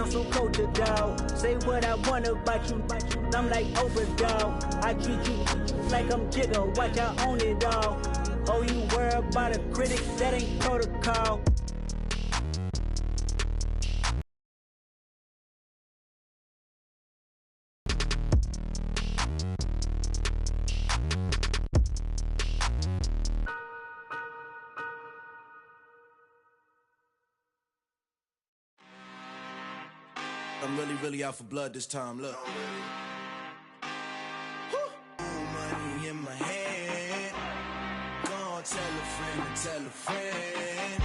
sound so culture, dog. Say what I want about you, I'm like Oprah, dog. I treat you like I'm Jigga, watch I own it, dog. Oh, you worry about a critic, that ain't protocol. I'm really out for blood this time, look. Money in my hand. Gonna tell a friend.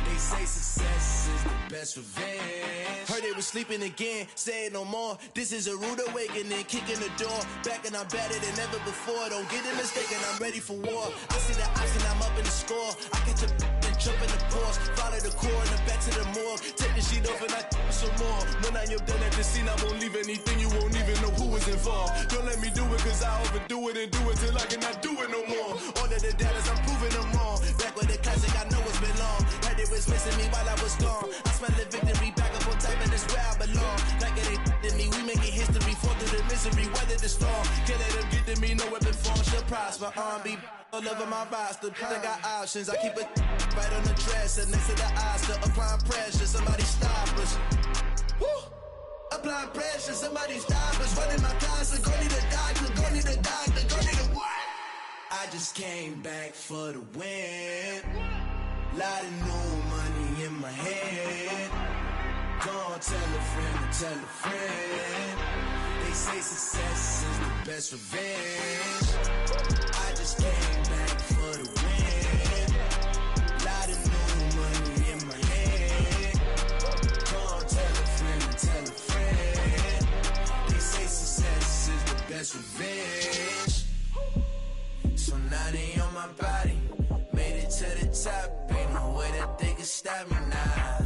They say success is the best revenge. Heard they was sleeping again, say it no more. This is a rude awakening, kicking the door. Back and I'm better than ever before. Don't get it mistaken, I'm ready for war. I see the option, I'm up in the score. I catch a and jump in the Porsche. Follow the core and the back to the morgue. Take the sheet off and I some more. When I am done at the scene, I won't leave anything. You won't even know who was involved. Don't let me do it, cause I overdo it and do it till I cannot do it no more. All of the doubters, I'm proving them wrong. Back with the classic, I know it's been long. Heard they was missing me while I was gone. I smell the victory, back up on type, and it's where I belong. Like it ain't to me, we making history. Fall through the misery, weather the storm. Can't let them get to me, no weapon form should prosper. R&B all over my roster, I got options. I keep it right on the dresser, next to the Oscar. Applying pressure, somebody stop us. Woo! Applying pressure, somebody stop us. Running my closet, go need a doctor, go need a doctor, go need a what? I just came back for the win. Lot of new money in my head. Gonna tell a friend. They say success is the best revenge. I just came back for the win. Lot of new money in my head. Gonna tell a friend. They say success is the best revenge. So now they on my body. Made it to the top. Ain't no way that they can stop me now.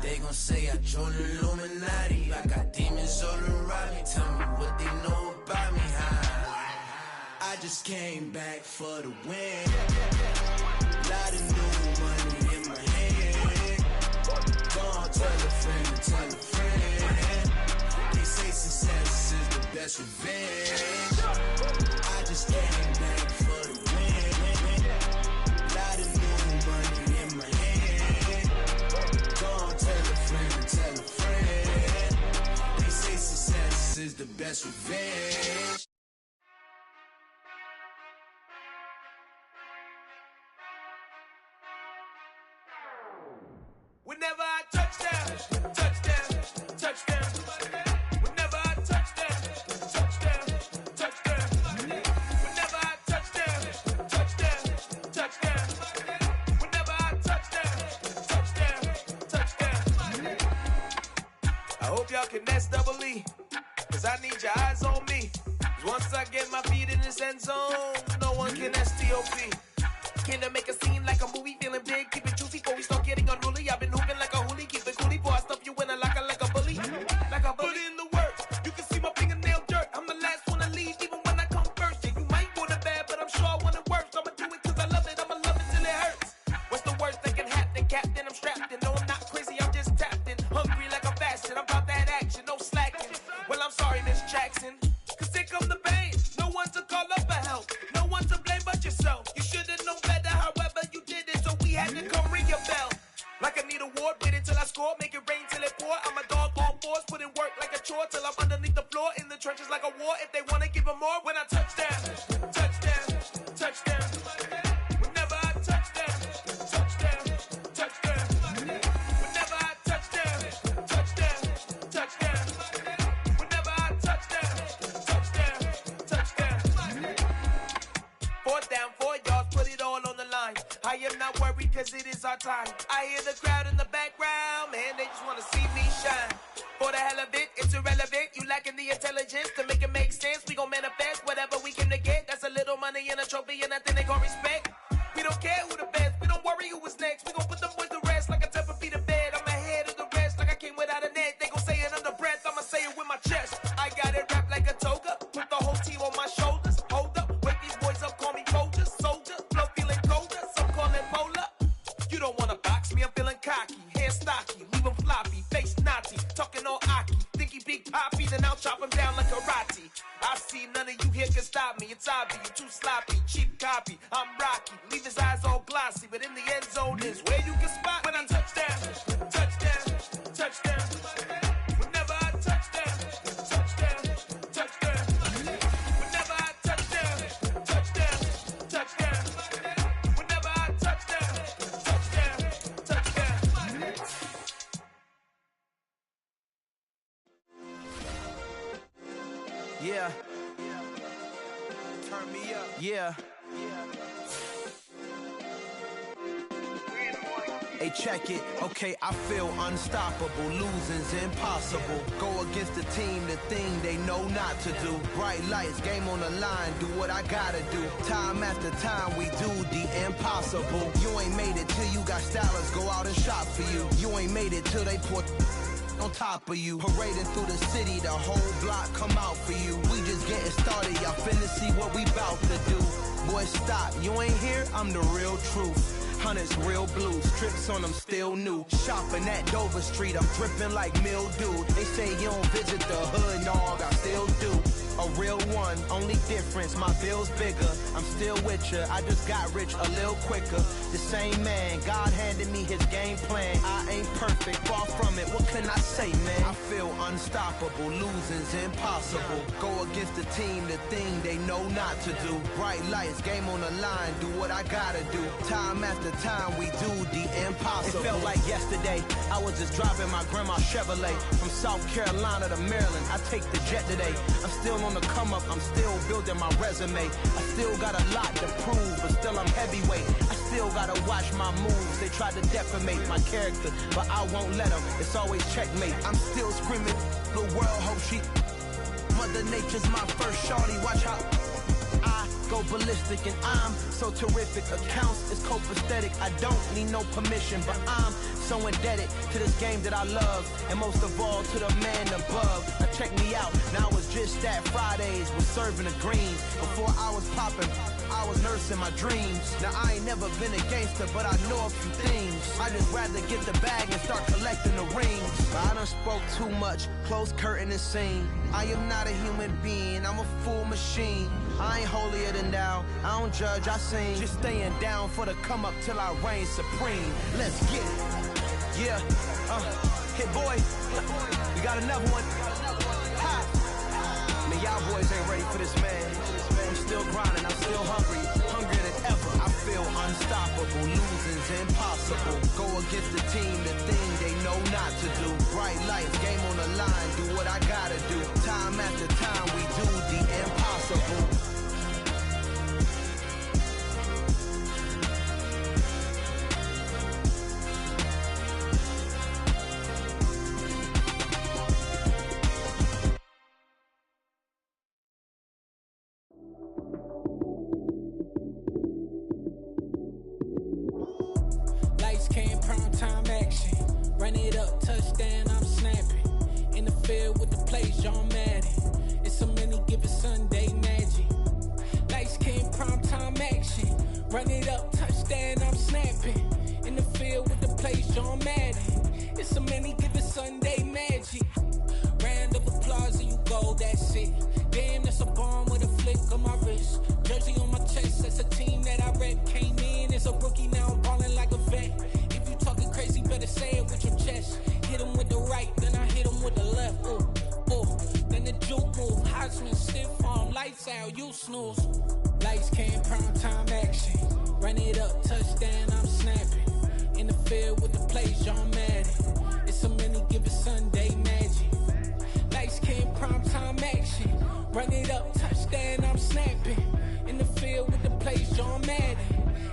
They gon' say I joined the Illuminati. I got demons all around me. Tell me what they know about me, huh? I just came back for the win. Lot of new money in my hand. Gonna tell a friend. They say success is the best revenge. I just came back for the win. Lot of new money in my hand. Gonna tell a friend. They say success is the best revenge. Whenever I touchdown, touchdown. Whenever I touchdown, touchdown. Whenever I touchdown, touchdown. Whenever I touchdown. I hope y'all can double E, cause I need your eyes on me. Cause once I get my feet in this end zone, no one can STOP. Can I make a scene like a movie, feeling big, keep it juicy before we start getting unruly. I've been hooping like a hoolie, keep it coolie before I stuff you in a locker like a bully. Like a bully. Put in the work, you can see my fingernail dirt. I'm the last one to leave, even when I come first. Yeah, you might want it bad, but I'm sure I want it worse. I'ma do it cause I love it, I'ma love it till it hurts. What's the worst that can happen, Captain? I'm strapped in, no I'm not crazy, I'm just tapped in. Hungry like a fashion, I'm about that action, no slacking. Well, I'm sorry, Miss Jackson, cause here come the pain. No one to call up for help, no one to blame but yourself. You should've known better, however you did it, so we had to come ring your bell. Like I need a ward, wait until I score, make it rain till it pour. I'm a dog on fours, put in work like a chore till I'm underneath the floor, in the trenches like a war. If they wanna give them more, when I touchdown. Whenever I touchdown. Whenever I touchdown. Whenever I touchdown. Fourth down, 4 yards, put it all on the line. I am not worried cause it is our time. I hear the crowd in the background, man, they just wanna see me shine. For the hell of it, it's irrelevant. You lacking the intelligence to make it make sense. We gon' manifest whatever we came to get. That's a little money and a trophy and nothing they gon' respect. We don't care who the best, we don't worry who was next. We gon' put them boys to rest like a temper feet of bed. I'm ahead of the rest like I came without a net. They gon' say it under breath, I'ma say it with my chest. I got it wrapped like a toga, put the whole team on my shoulders. Hold up, wake these boys up, call me Folger, soldier, flow feeling colder, some call it polar. You don't want wanna box me, I'm feeling cocky. Hair stocky, leave him floppy, face naughty, talking all aki. Think he big poppy, then I'll chop him down like karate. I see none of you here can stop me. It's obvious, you too sloppy, cheap copy. I'm rocky, leave his eyes all glossy, but in the end zone is where you can spot when I touchdown, touchdown, touchdown. Whenever I touchdown, touchdown, touchdown. Whenever I touchdown, touchdown, touchdown. Whenever I touchdown, touchdown, touchdown. Yeah. Turn me up. Yeah. Hey, check it. Okay, I feel unstoppable. Losing's impossible. Go against the team, the thing they know not to do. Bright lights, game on the line, do what I gotta do. Time after time, we do the impossible. You ain't made it till you got stylers go out and shop for you. You ain't made it till they put on top of you. Parading through the city, the whole block come out for you. We just getting started, y'all finna see what we bout to do. Boy, stop, you ain't here, I'm the real truth. Hunters, real blues, strips on them still new. Shopping at Dover Street, I'm dripping like mildew. They say you don't visit the hood, dog, I still do. A real one, only difference, my bill's bigger. I'm still with ya, I just got rich a little quicker. The same man, God handed me his game plan. I ain't perfect, far from it, what can I say, man? I feel unstoppable, losing's impossible. Go against the team, the thing they know not to do. Bright lights, game on the line, do what I gotta do. Time after time, we do the impossible. It felt like yesterday, I was just driving my grandma's Chevrolet. From South Carolina to Maryland, I take the jet today. I'm still on the come up, I'm still building my resume. I still got a lot to prove, but still I'm heavyweight. I still gotta watch my moves. They try to defamate my character, but I won't let them. It's always checkmate. I'm still screaming, the world hope she. Mother Nature's my first shorty, watch how I go ballistic and I'm so terrific. Accounts is copacetic, I don't need no permission, but I'm so indebted to this game that I love, and most of all to the man above. Now check me out, now it's just that Fridays was serving the greens. Before I was popping, I was nursing my dreams. Now I ain't never been a gangster, but I know a few things. I just rather get the bag and start collecting the rings. But I done spoke too much, close curtain and scene. I am not a human being, I'm a full machine. I ain't holier than thou, I don't judge, I sing. Just staying down for the come up till I reign supreme. Let's get it. Yeah, hit boy, we got another one. Ha! Man, y'all boys ain't ready for this, man. I'm still grinding, I'm still hungry, hungrier than ever. I feel unstoppable, losing's impossible. Go against the team, the thing they know not to do. Bright lights, game on the line, do what I gotta do. Time after time, we do the impossible. Run it up, touchdown, I'm snapping. In the field with the plays, John Madden. It's a many given Sunday magic. Lights came prime time action. Run it up, touchdown, I'm snapping. In the field with the plays, John Madden. It's a many given Sunday magic. Round of applause and you go, that's it. Damn, that's a bomb with a flick on my wrist. Jersey on my chest, that's a team that I rep. Came in as a rookie, now I'm ballin' like a vet. If you talking crazy, better say it with your chest. Hit him with the right, then I hit him with the left. Ooh, ooh, then the juke move. Heisman stiff arm, lights out, you snooze. Lights came, prime time action. Run it up, touchdown, I'm snapping. In the field with the plays, John Madden. It's a many given Sunday magic. Lights came, prime time action. Run it up, touchdown, I'm snapping. In the field with the plays, John Madden.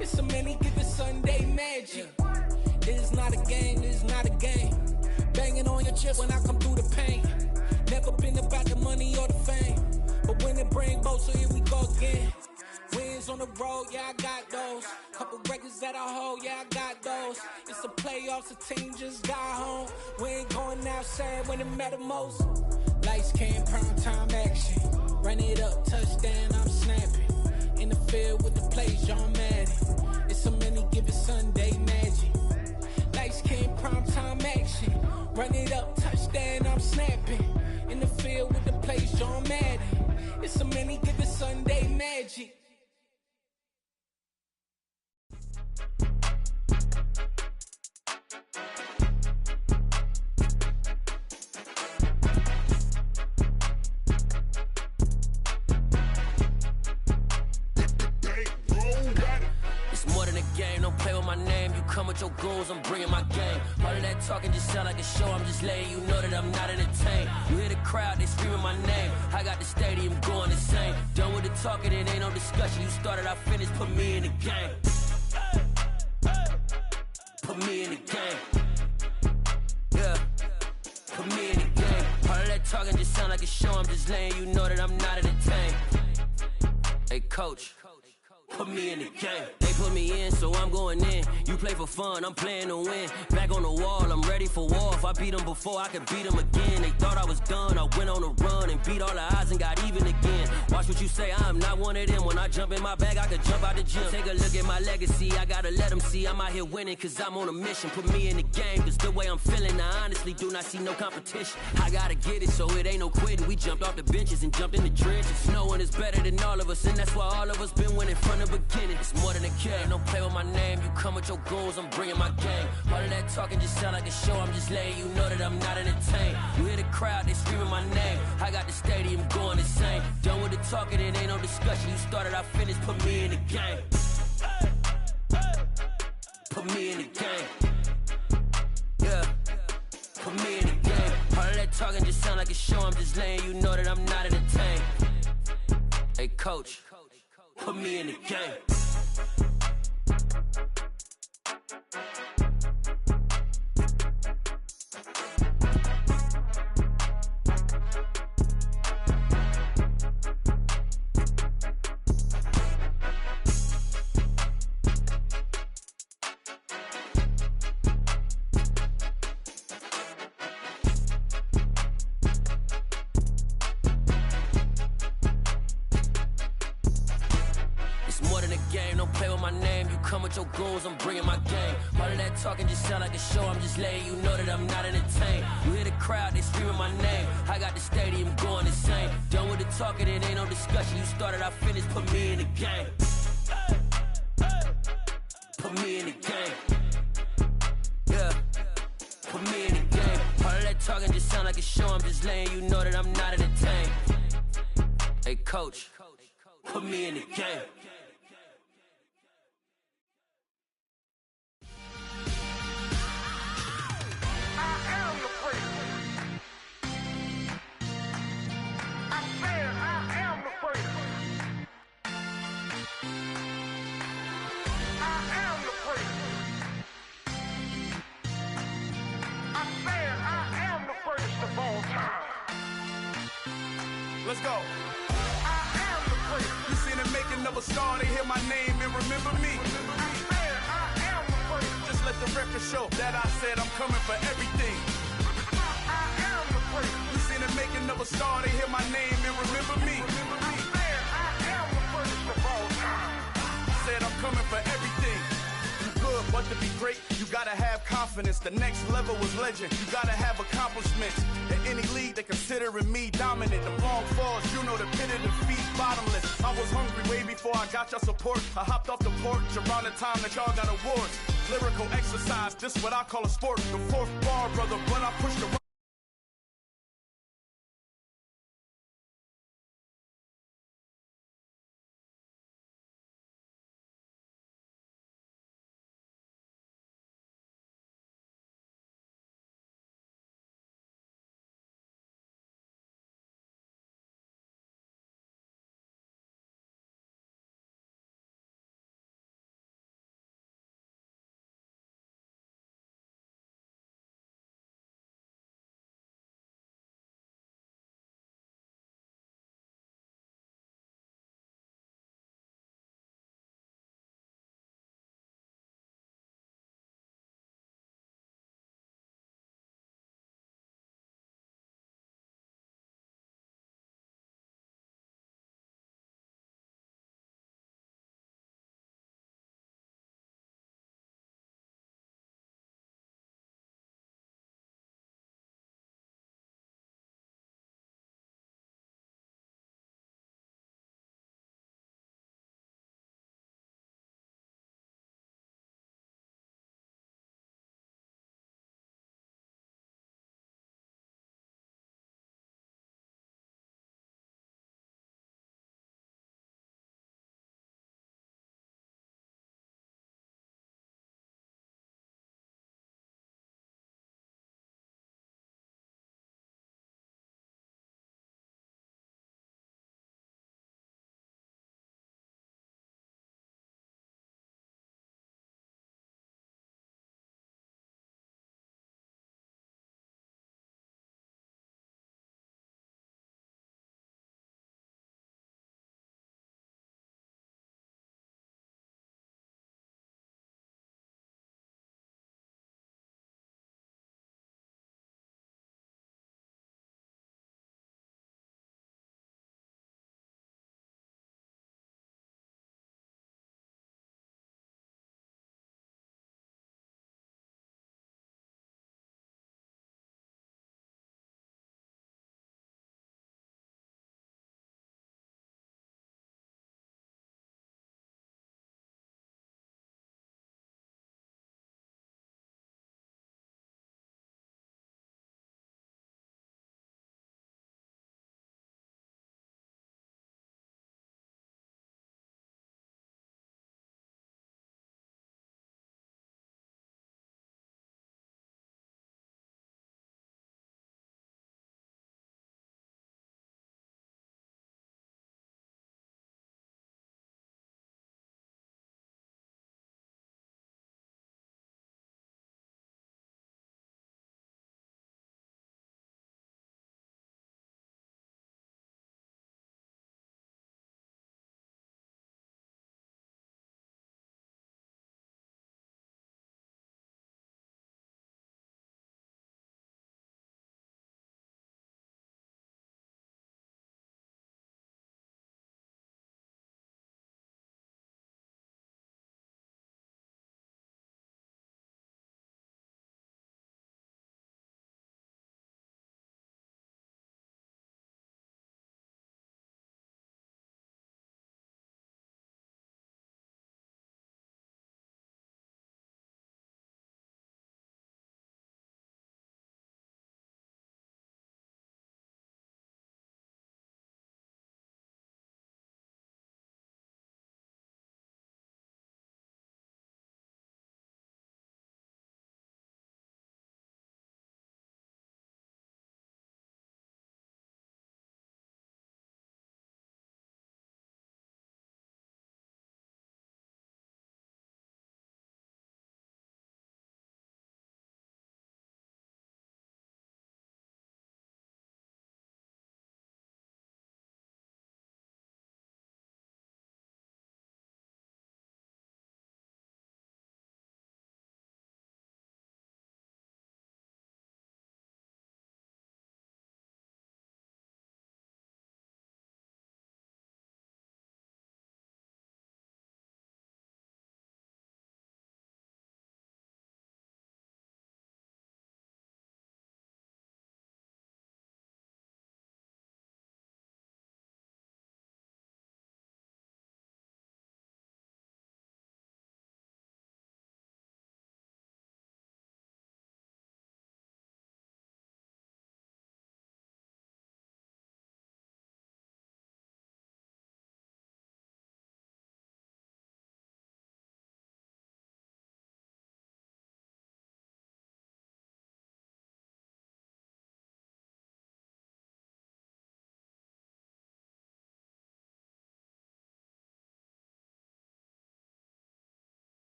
It's a many given Sunday magic. This is not a game, this is not a game. Banging on your chest when I come through the pain. Never been about the money or the fame, but when it bring both, so here we go again. Wins on the road, yeah, I got those. Couple records that I hold, yeah, I got those. It's the playoffs, the team just got home. We ain't going outside when it matter most. Lights came, prime time action. Run it up, touchdown, I'm snapping. In the field with the plays, John Madden. It's a many given Sunday magic. Run it up, touchdown, I'm snapping. In the field with the plays, John Madden. It's so many, give it Sunday magic. My name, you come with your goons, I'm bringing my game. All of that talking just sound like a show, I'm just letting you know that I'm not entertained. You hear the crowd, they screaming my name. I got the stadium going insane. Done with the talking, it ain't no discussion. You started, I finished, put me in the game. Put me in the game. Yeah, put me in the game. All of that talking just sound like a show, I'm just letting you know that I'm not entertained. Hey coach, put me in the game. They put me in, so I'm going in. You play for fun, I'm playing to win. Back on the wall, I'm ready for war. If I beat them before, I could beat them again. They thought I was done, I went on a run and beat all the odds and got even again. Watch what you say, I'm not one of them. When I jump in my bag, I could jump out the gym. Take a look at my legacy, I gotta let them see I'm out here winning, cause I'm on a mission. Put me in the game, cause the way I'm feeling, I honestly do not see no competition. I gotta get it, so it ain't no quitting. We jumped off the benches and jumped in the trenches. No one is better than all of us, and that's why all of us been winning from the beginning. It's more than a game, don't play with my name. You come with your goons, I'm bringing my game. All of that talking just sound like a show, I'm just letting you know that I'm not entertained. You hear the crowd, they screaming my name. I got the stadium going insane. Done with the talking, it ain't no discussion. You started, I finished, put me in the game. Put me in the game. Yeah, put me in the game. All of that talking just sound like a show, I'm just letting you know that I'm not entertained. Hey coach, put me in the game. Your goals, I'm bringing my game. All of that talking just sound like a show, I'm just letting you know that I'm not entertained. You hear the crowd, they screaming my name. I got the stadium going insane. Done with the talking, it ain't no discussion. You started, I finished, put me in the game. Put me in the game. Yeah, put me in the game. All of that talking just sound like a show, I'm just letting you know that I'm not entertained. Hey coach, put me in the game. Let's go. You seen the making of a star, they hear my name and remember me. Just let the record show that I said I'm coming for everything. You seen the making of a star, they hear my name and remember me. Said I'm coming for everything. You good, but to be great, you gotta have confidence. The next level was legend. You gotta have accomplishments. In any league, they considering me dominant. The long falls, you know the pit of defeat, bottomless. I was hungry way before I got your support. I hopped off the porch around the time that y'all got awards. Lyrical exercise, this what I call a sport. The fourth bar, brother, when I push the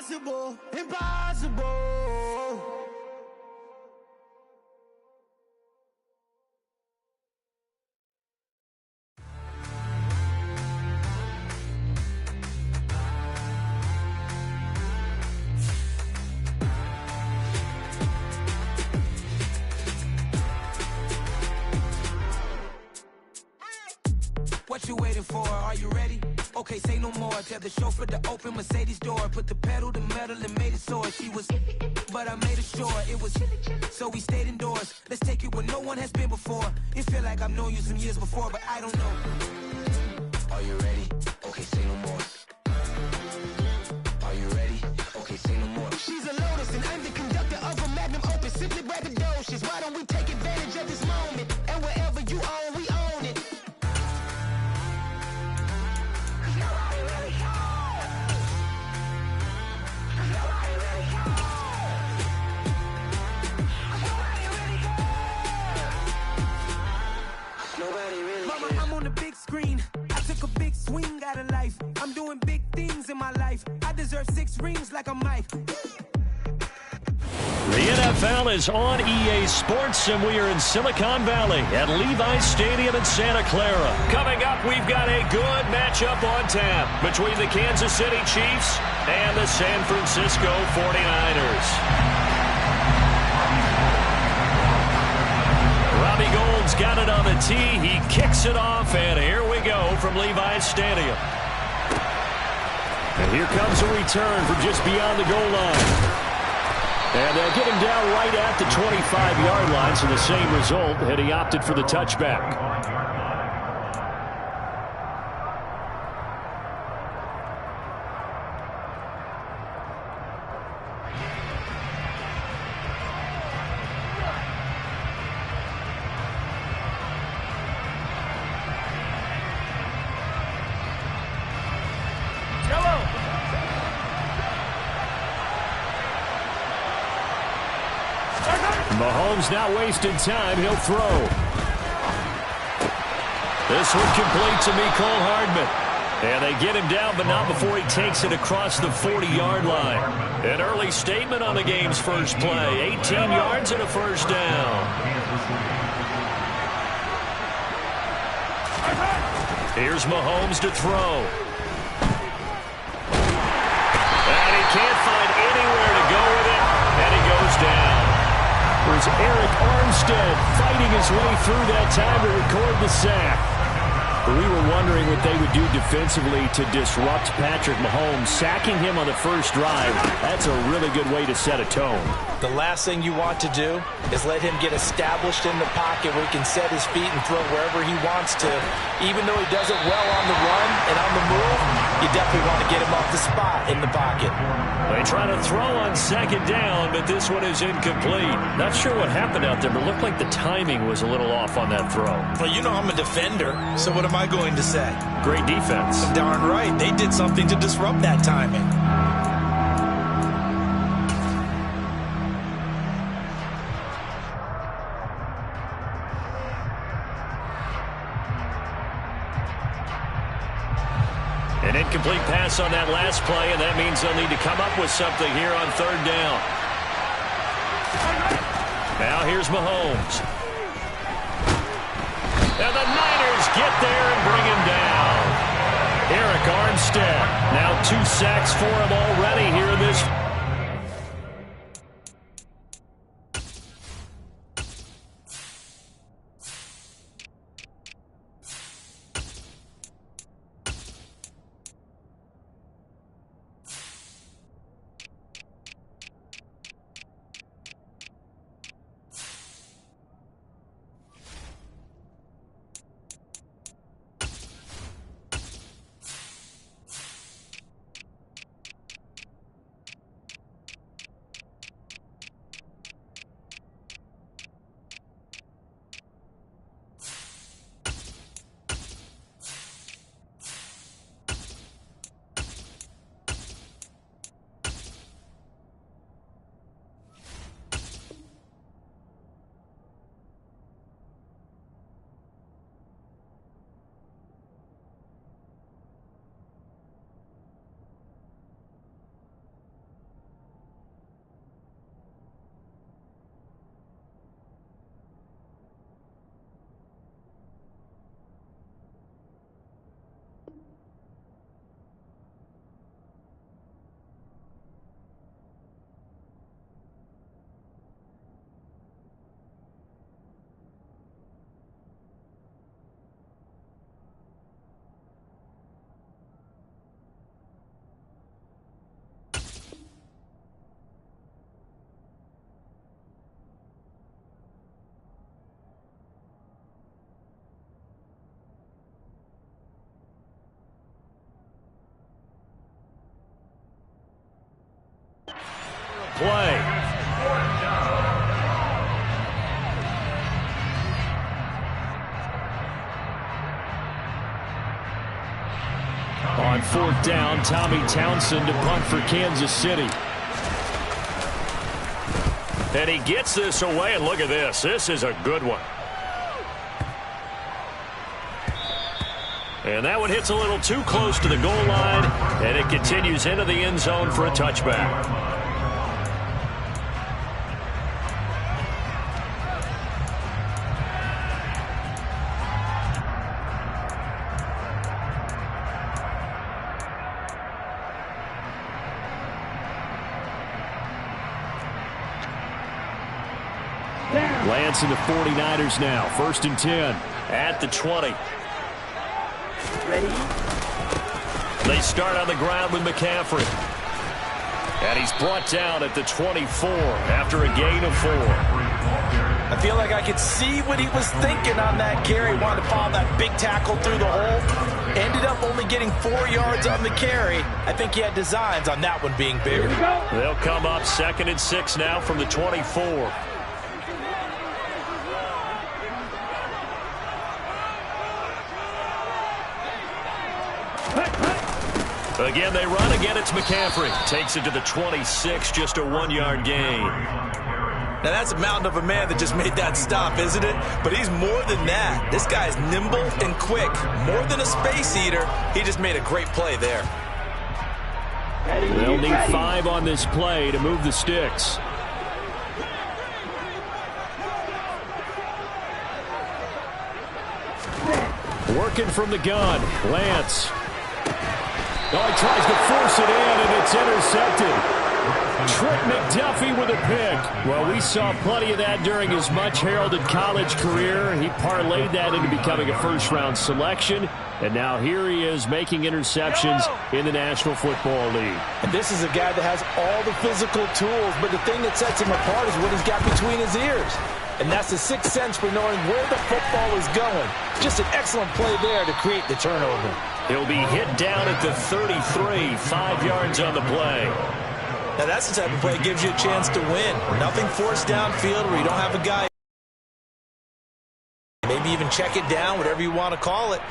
impossible, impossible. What you waiting for? Are you ready? Okay, say no more. Tell the chauffeur to open Mercedes door. Put the pedal to metal and made it soar. She was, but I made it sure it was. So we stayed indoors. Let's take it where no one has been before. It feel like I've known you some years before, but I don't know. Are you ready? Okay, say no more. Are you ready? Okay, say no more. She's a Lotus and I'm the conductor of a Magnum Opus. Simply braggadocious. Why don't we take advantage of this moment? And wherever you own, we own it. Mama, I'm on the big screen. I took a big swing out of life. I'm doing big things in my life. I deserve 6 rings like a Mike. The NFL is on EA Sports, and we are in Silicon Valley at Levi's Stadium in Santa Clara. Coming up, we've got a good matchup on tap between the Kansas City Chiefs and the San Francisco 49ers. Robbie Gould's got it on the tee. He kicks it off, and here we go from Levi's Stadium. And here comes a return from just beyond the goal line. And they'll get him down right at the 25-yard line, so the same result had he opted for the touchback. Mahomes not wasting time. He'll throw. This one complete to Mecole Hardman. And they get him down, but not before he takes it across the 40-yard line. An early statement on the game's first play. 18 yards and a first down. Here's Mahomes to throw. And he can't find anywhere to go with it. And he goes down. There's Eric Armstead fighting his way through that time to record the sack. We were wondering what they would do defensively to disrupt Patrick Mahomes. Sacking him on the first drive, that's a really good way to set a tone. The last thing you want to do is let him get established in the pocket where he can set his feet and throw wherever he wants to. Even though he does it well on the run and on the move, you definitely want to get him off the spot in the pocket. They try to throw on second down, but this one is incomplete. Not sure what happened out there, but it looked like the timing was a little off on that throw. Well, you know I'm a defender, so what am I going to say? Great defense. Darn right. They did something to disrupt that timing. An incomplete pass on that last play, and that means they'll need to come up with something here on third down. Now here's Mahomes. And the Niners get there and bring him down. Eric Armstead, now 2 sacks for him already here in this. play. On 4th down, Tommy Townsend to punt for Kansas City. And he gets this away, and look at this. This is a good one. And that one hits a little too close to the goal line, and it continues into the end zone for a touchback. Lance and the 49ers now. 1st and 10 at the 20. Ready? They start on the ground with McCaffrey. And he's brought down at the 24 after a gain of 4. I feel like I could see what he was thinking on that carry. Wanted to follow that big tackle through the hole. Ended up only getting 4 yards on the carry. I think he had designs on that one being bigger. They'll come up 2nd and 6 now from the 24. Again, they run. Again, it's McCaffrey. Takes it to the 26, just a 1-yard gain. Now, that's a mountain of a man that just made that stop, isn't it? But he's more than that. This guy's nimble and quick. More than a space eater, he just made a great play there. They'll need 5 on this play to move the sticks. Working from the gun, Lance. Oh, he tries to force it in, and it's intercepted. Trent McDuffie with a pick. Well, we saw plenty of that during his much-heralded college career. He parlayed that into becoming a first-round selection, and now here he is making interceptions in the National Football League. And this is a guy that has all the physical tools, but the thing that sets him apart is what he's got between his ears. And that's the sixth sense for knowing where the football is going. Just an excellent play there to create the turnover. He'll be hit down at the 33, 5 yards on the play. Now that's the type of play that gives you a chance to win. Nothing forced downfield where you don't have a guy. Maybe even check it down, whatever you want to call it.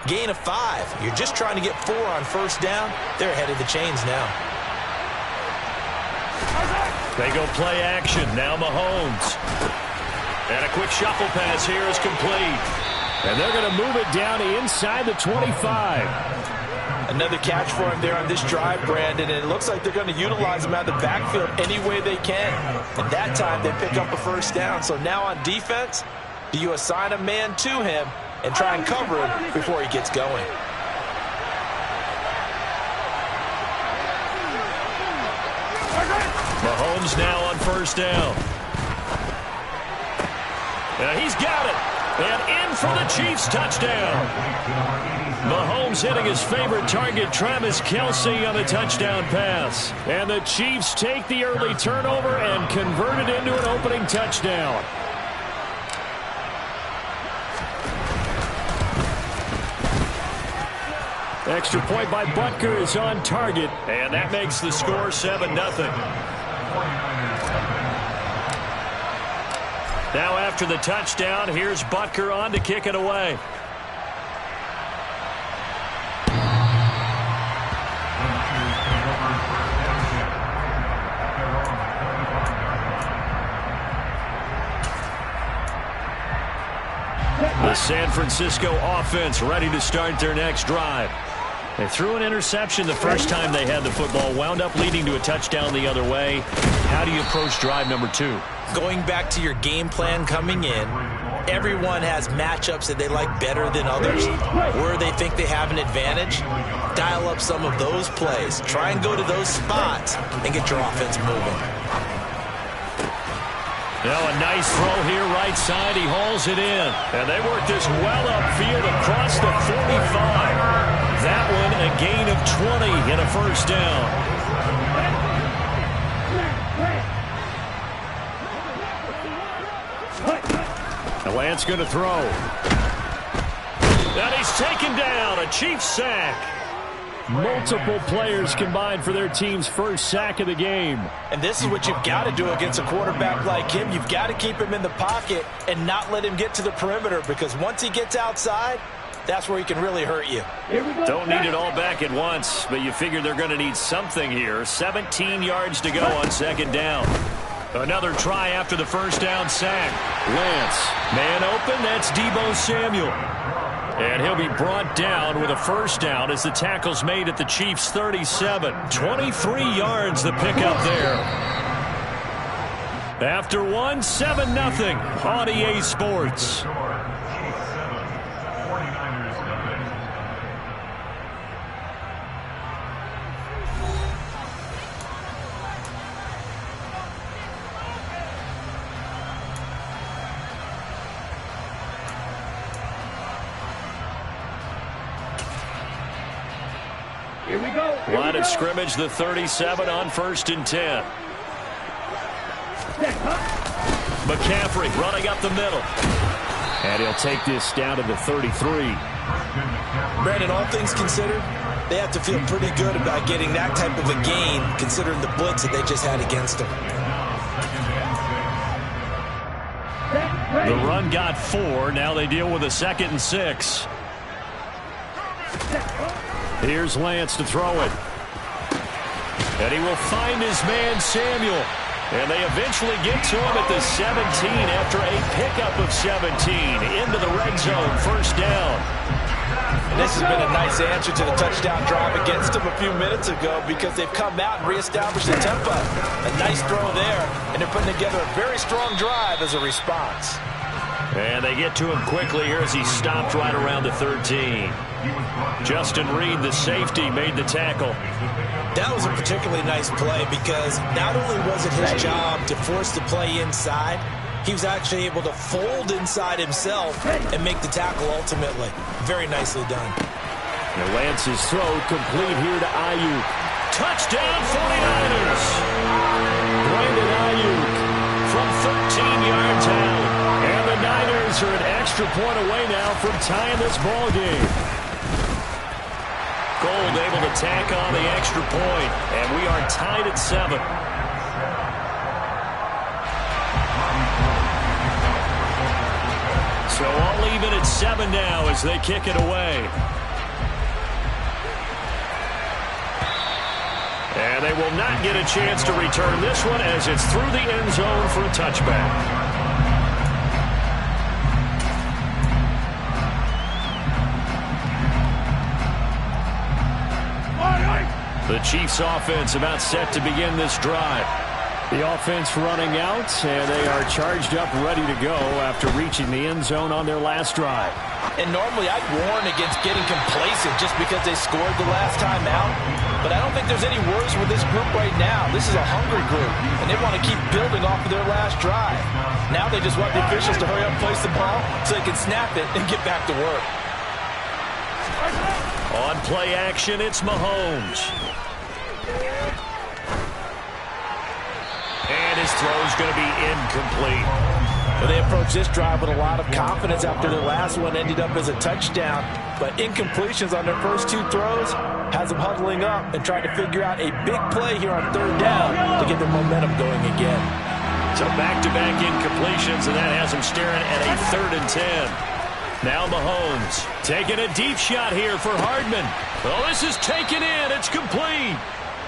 Gain of 5. You're just trying to get 4 on first down. They're ahead of the chains now. They go play action. Now Mahomes. And a quick shuffle pass here is complete. And they're going to move it down inside the 25. Another catch for him there on this drive, Brandon, and it looks like they're going to utilize him out of the backfield any way they can. And that time they pick up a first down. So now on defense, do you assign a man to him and try and cover him before he gets going? Mahomes now on first down. And he's got it. And in for the Chiefs touchdown. Mahomes hitting his favorite target, Travis Kelce, on the touchdown pass. And the Chiefs take the early turnover and convert it into an opening touchdown. Extra point by Butker is on target. And that makes the score 7-0. Now after the touchdown, here's Butker on to kick it away. The San Francisco offense ready to start their next drive. They threw an interception the first time they had the football, wound up leading to a touchdown the other way. How do you approach drive number 2? Going back to your game plan coming in, everyone has matchups that they like better than others, where they think they have an advantage. Dial up some of those plays. Try and go to those spots and get your offense moving. Now a nice throw here right side. He hauls it in. And they work this well upfield across the 45. That one a gain of 20 and a first down. Lance going to throw. And he's taken down. A Chiefs sack. Multiple players combined for their team's first sack of the game. And this is what you've got to do against a quarterback like him. You've got to keep him in the pocket and not let him get to the perimeter, because once he gets outside, that's where he can really hurt you. Don't need it all back at once, but you figure they're going to need something here. 17 yards to go on second down. Another try after the first down sack. Lance, man open, that's Deebo Samuel. And he'll be brought down with a first down as the tackle's made at the Chiefs' 37. 23 yards the pickup there. After one, 7-0 on EA Sports. Here we go. Line of scrimmage, the 37 on 1st and 10. McCaffrey running up the middle. And he'll take this down to the 33. Brandon, all things considered, they have to feel pretty good about getting that type of a gain, considering the blitz that they just had against them. The run got 4. Now they deal with a 2nd and 6. Here's Lance to throw it. And he will find his man Samuel. And they eventually get to him at the 17 after a pickup of 17 into the red zone, first down. And this has been a nice answer to the touchdown drive against them a few minutes ago, because they've come out and reestablished the tempo. A nice throw there, and they're putting together a very strong drive as a response. And they get to him quickly here as he stopped right around the 13. Justin Reed, the safety, made the tackle. That was a particularly nice play, because not only was it his job to force the play inside, he was actually able to fold inside himself and make the tackle ultimately. Very nicely done. And Lance's throw complete here to Ayuk. Touchdown 49ers! Brandon Ayuk from 13 yards out. And the Niners are an extra point away now from tying this ball game. Gold able to tack on the extra point, and we are tied at 7. So all even at 7 now as they kick it away. And they will not get a chance to return this one as it's through the end zone for a touchback. The Chiefs offense about set to begin this drive. The offense running out, and they are charged up, ready to go after reaching the end zone on their last drive. And normally I'd warn against getting complacent just because they scored the last time out. But I don't think there's any worries with this group right now. This is a hungry group, and they want to keep building off of their last drive. Now they just want the officials to hurry up and place the ball so they can snap it and get back to work. On play action, it's Mahomes. And his throw's going to be incomplete. Well, they approached this drive with a lot of confidence after their last one ended up as a touchdown. But incompletions on their first 2 throws has them huddling up and trying to figure out a big play here on 3rd down to get their momentum going again. So back-to-back incompletions, and that has them staring at a 3rd and 10. Now Mahomes taking a deep shot here for Hardman. Oh, this is taken in. It's complete.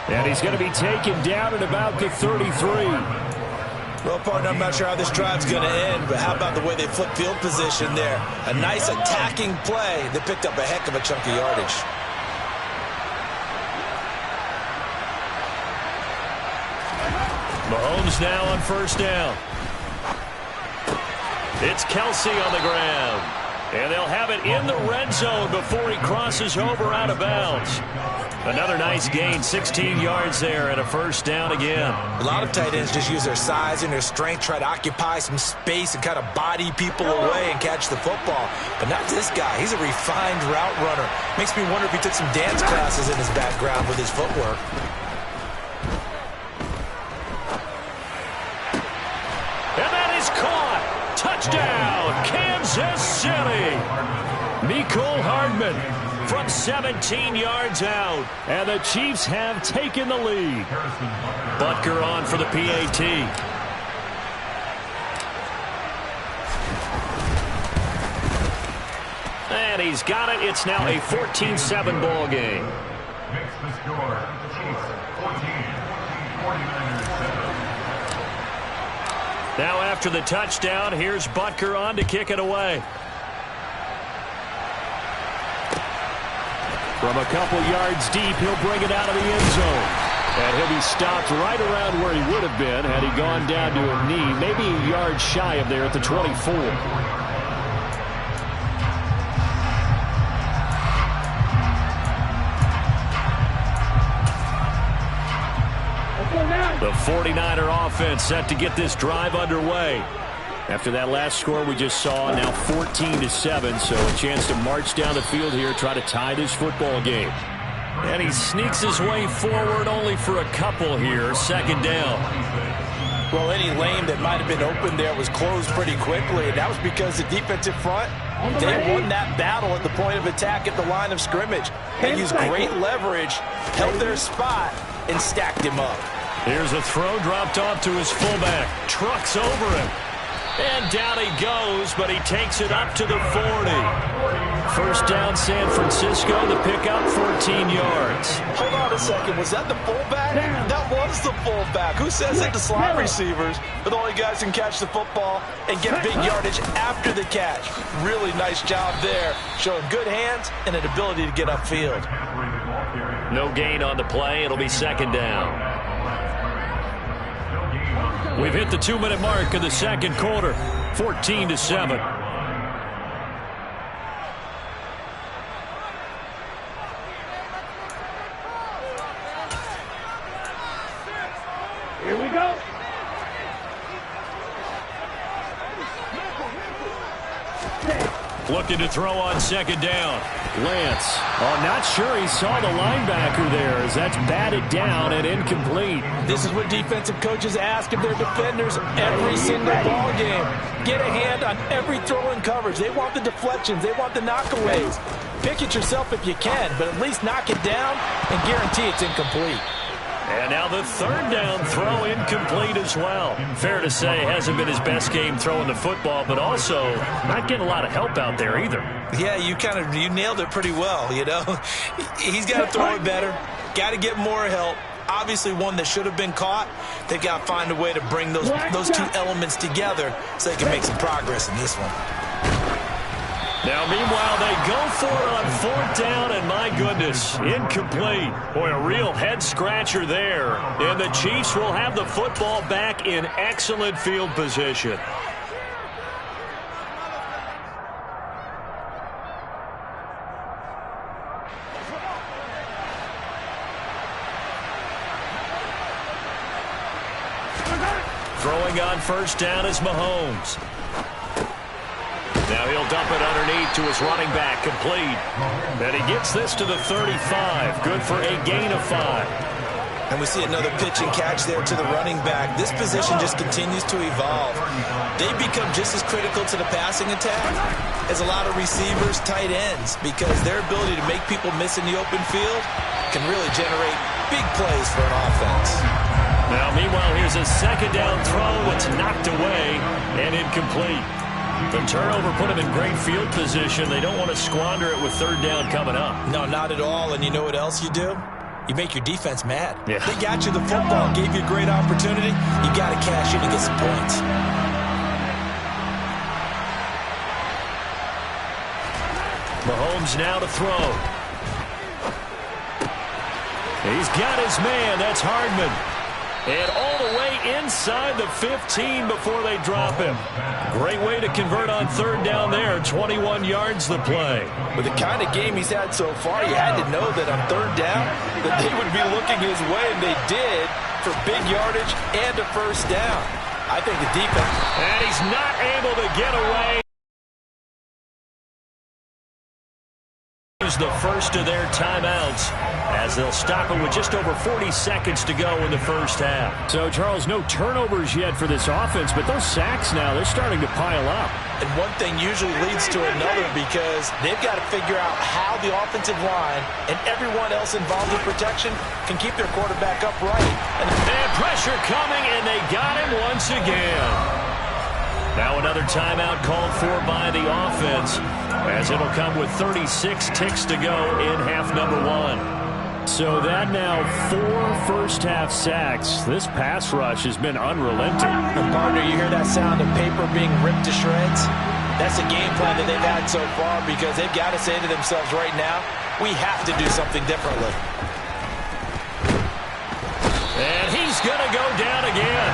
And he's going to be taken down at about the 33. Well, partner, I'm not sure how this drive's going to end, but how about the way they flip field position there? A nice attacking play. They picked up a heck of a chunk of yardage. Mahomes now on 1st down. It's Kelsey on the ground. And they'll have it in the red zone before he crosses over out of bounds. Another nice gain, 16 yards there, and a 1st down again. A lot of tight ends just use their size and their strength, try to occupy some space and kind of body people away and catch the football. But not this guy. He's a refined route runner. Makes me wonder if he took some dance classes in his background with his footwork. And that is caught. Touchdown, Kansas City. Mecole Hardman from 17 yards out. And the Chiefs have taken the lead. Butker on for the PAT. And he's got it. It's now a 14-7 ball game. Makes the score. Chiefs 14, 49ers 7. Now after the touchdown, here's Butker on to kick it away. From a couple yards deep, he'll bring it out of the end zone. And he'll be stopped right around where he would have been had he gone down to a knee, maybe a yard shy of there at the 24. The 49er offense set to get this drive underway. After that last score we just saw, now 14-7, so a chance to march down the field here, try to tie this football game. And he sneaks his way forward only for a couple here, second down. Well, any lane that might have been open there was closed pretty quickly, and that was because the defensive front, they won that battle at the point of attack at the line of scrimmage. They used great leverage, held their spot, and stacked him up. Here's a throw dropped off to his fullback. Trucks over him. And down he goes, but he takes it up to the 40. First down, San Francisco. The pickup, 14 yards. Hold on a second. Was that the fullback? That was the fullback. Who says that the slot receivers are the only guys who can catch the football and get big yardage after the catch? Really nice job there, showing good hands and an ability to get upfield. No gain on the play. It'll be second down. We've hit the 2-minute mark of the second quarter, 14-7. Here we go. Looking to throw on second down. Lance. Oh, not sure he saw the linebacker there as that's batted down and incomplete. This is what defensive coaches ask of their defenders every single ball game. Get a hand on every throw in coverage. They want the deflections. They want the knockaways. Pick it yourself if you can, but at least knock it down and guarantee it's incomplete. And now the third down throw incomplete as well. Fair to say, hasn't been his best game throwing the football, but also not getting a lot of help out there either. Yeah, you nailed it pretty well, you know. He's got to throw it better, got to get more help. Obviously one that should have been caught. They've got to find a way to bring those two elements together so they can make some progress in this one. Now, meanwhile, they go for it on fourth down, and my goodness, incomplete. Boy, a real head-scratcher there. And the Chiefs will have the football back in excellent field position. Throwing on first down is Mahomes. Now he'll dump it underneath to his running back, complete. And he gets this to the 35, good for a gain of 5. And we see another pitch and catch there to the running back. This position just continues to evolve. They become just as critical to the passing attack as a lot of receivers, tight ends, because their ability to make people miss in the open field can really generate big plays for an offense. Now, meanwhile, here's a second down throw that's knocked away and incomplete. The turnover put him in great field position. They don't want to squander it with third down coming up. No, not at all. And you know what else you do? You make your defense mad. Yeah. They got you the football, gave you a great opportunity. You got to cash in and get some points. Mahomes now to throw. He's got his man. That's Hardman. And all the way inside the 15 before they drop him. Great way to convert on third down there. 21 yards the play. With the kind of game he's had so far, you had to know that on third down that they would be looking his way, and they did, for big yardage and a first down. I think the defense... And he's not able to get away. use the first of their timeouts as they'll stop it with just over 40 seconds to go in the first half. So, Charles, no turnovers yet for this offense, but those sacks now, they're starting to pile up. And one thing usually leads to another because they've got to figure out how the offensive line and everyone else involved in protection can keep their quarterback upright. And pressure coming, and they got him once again. Now another timeout called for by the offense as it'll come with 36 ticks to go in half number one. So that now 4 first-half sacks. This pass rush has been unrelenting. And partner, you hear that sound of paper being ripped to shreds? That's the game plan that they've had so far because they've got to say to themselves right now, we have to do something differently. And he's going to go down again.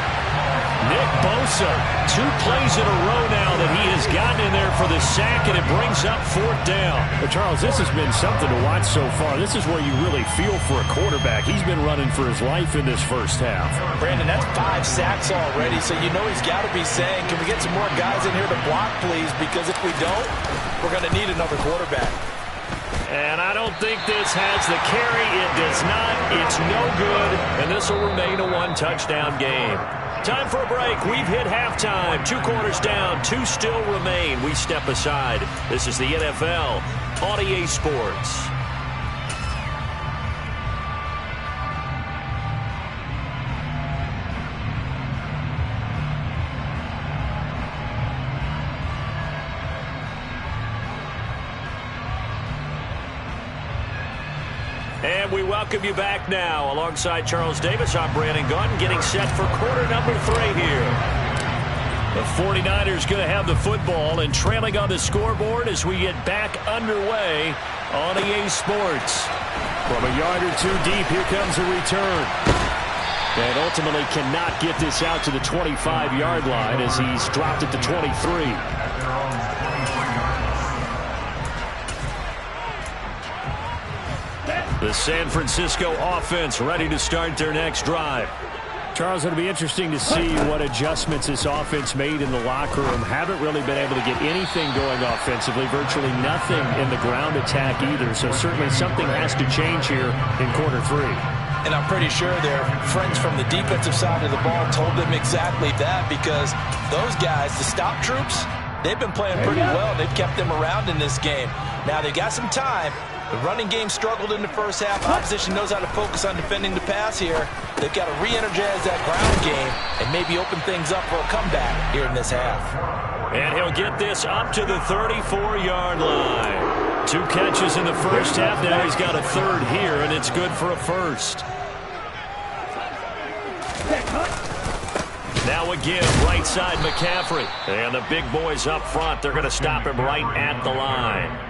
Nick Bosa, 2 plays in a row now that he has gotten in there for the sack, and it brings up 4th down. But, Charles, this has been something to watch so far. This is where you really feel for a quarterback. He's been running for his life in this first half. Brandon, that's 5 sacks already, so you know he's got to be saying, can we get some more guys in here to block, please? Because if we don't, we're going to need another quarterback. And I don't think this has the carry. It does not. It's no good, and this will remain a 1-touchdown game. Time for a break. We've hit halftime. 2 quarters down. 2 still remain. We step aside. This is the NFL on EA Sports. And we welcome you back now. Alongside Charles Davis, I'm Brandon Gaudin, getting set for quarter number 3 here. The 49ers going to have the football and trailing on the scoreboard as we get back underway on EA Sports. From a yard or 2 deep, here comes a return. And ultimately cannot get this out to the 25-yard line as he's dropped it to 23. The San Francisco offense ready to start their next drive. Charles, it'll be interesting to see what adjustments this offense made in the locker room. Haven't really been able to get anything going offensively, virtually nothing in the ground attack either. So certainly something has to change here in quarter 3. And I'm pretty sure their friends from the defensive side of the ball told them exactly that because those guys, the stop troops, they've been playing pretty well. They've kept them around in this game. Now they got some time. The running game struggled in the first half. Opposition knows how to focus on defending the pass here. They've got to re-energize that ground game and maybe open things up for a comeback here in this half. And he'll get this up to the 34-yard line. 2 catches in the first half. Now he's got a 3rd here, and it's good for a 1st. Now again, right side McCaffrey. And the big boys up front, they're going to stop him right at the line.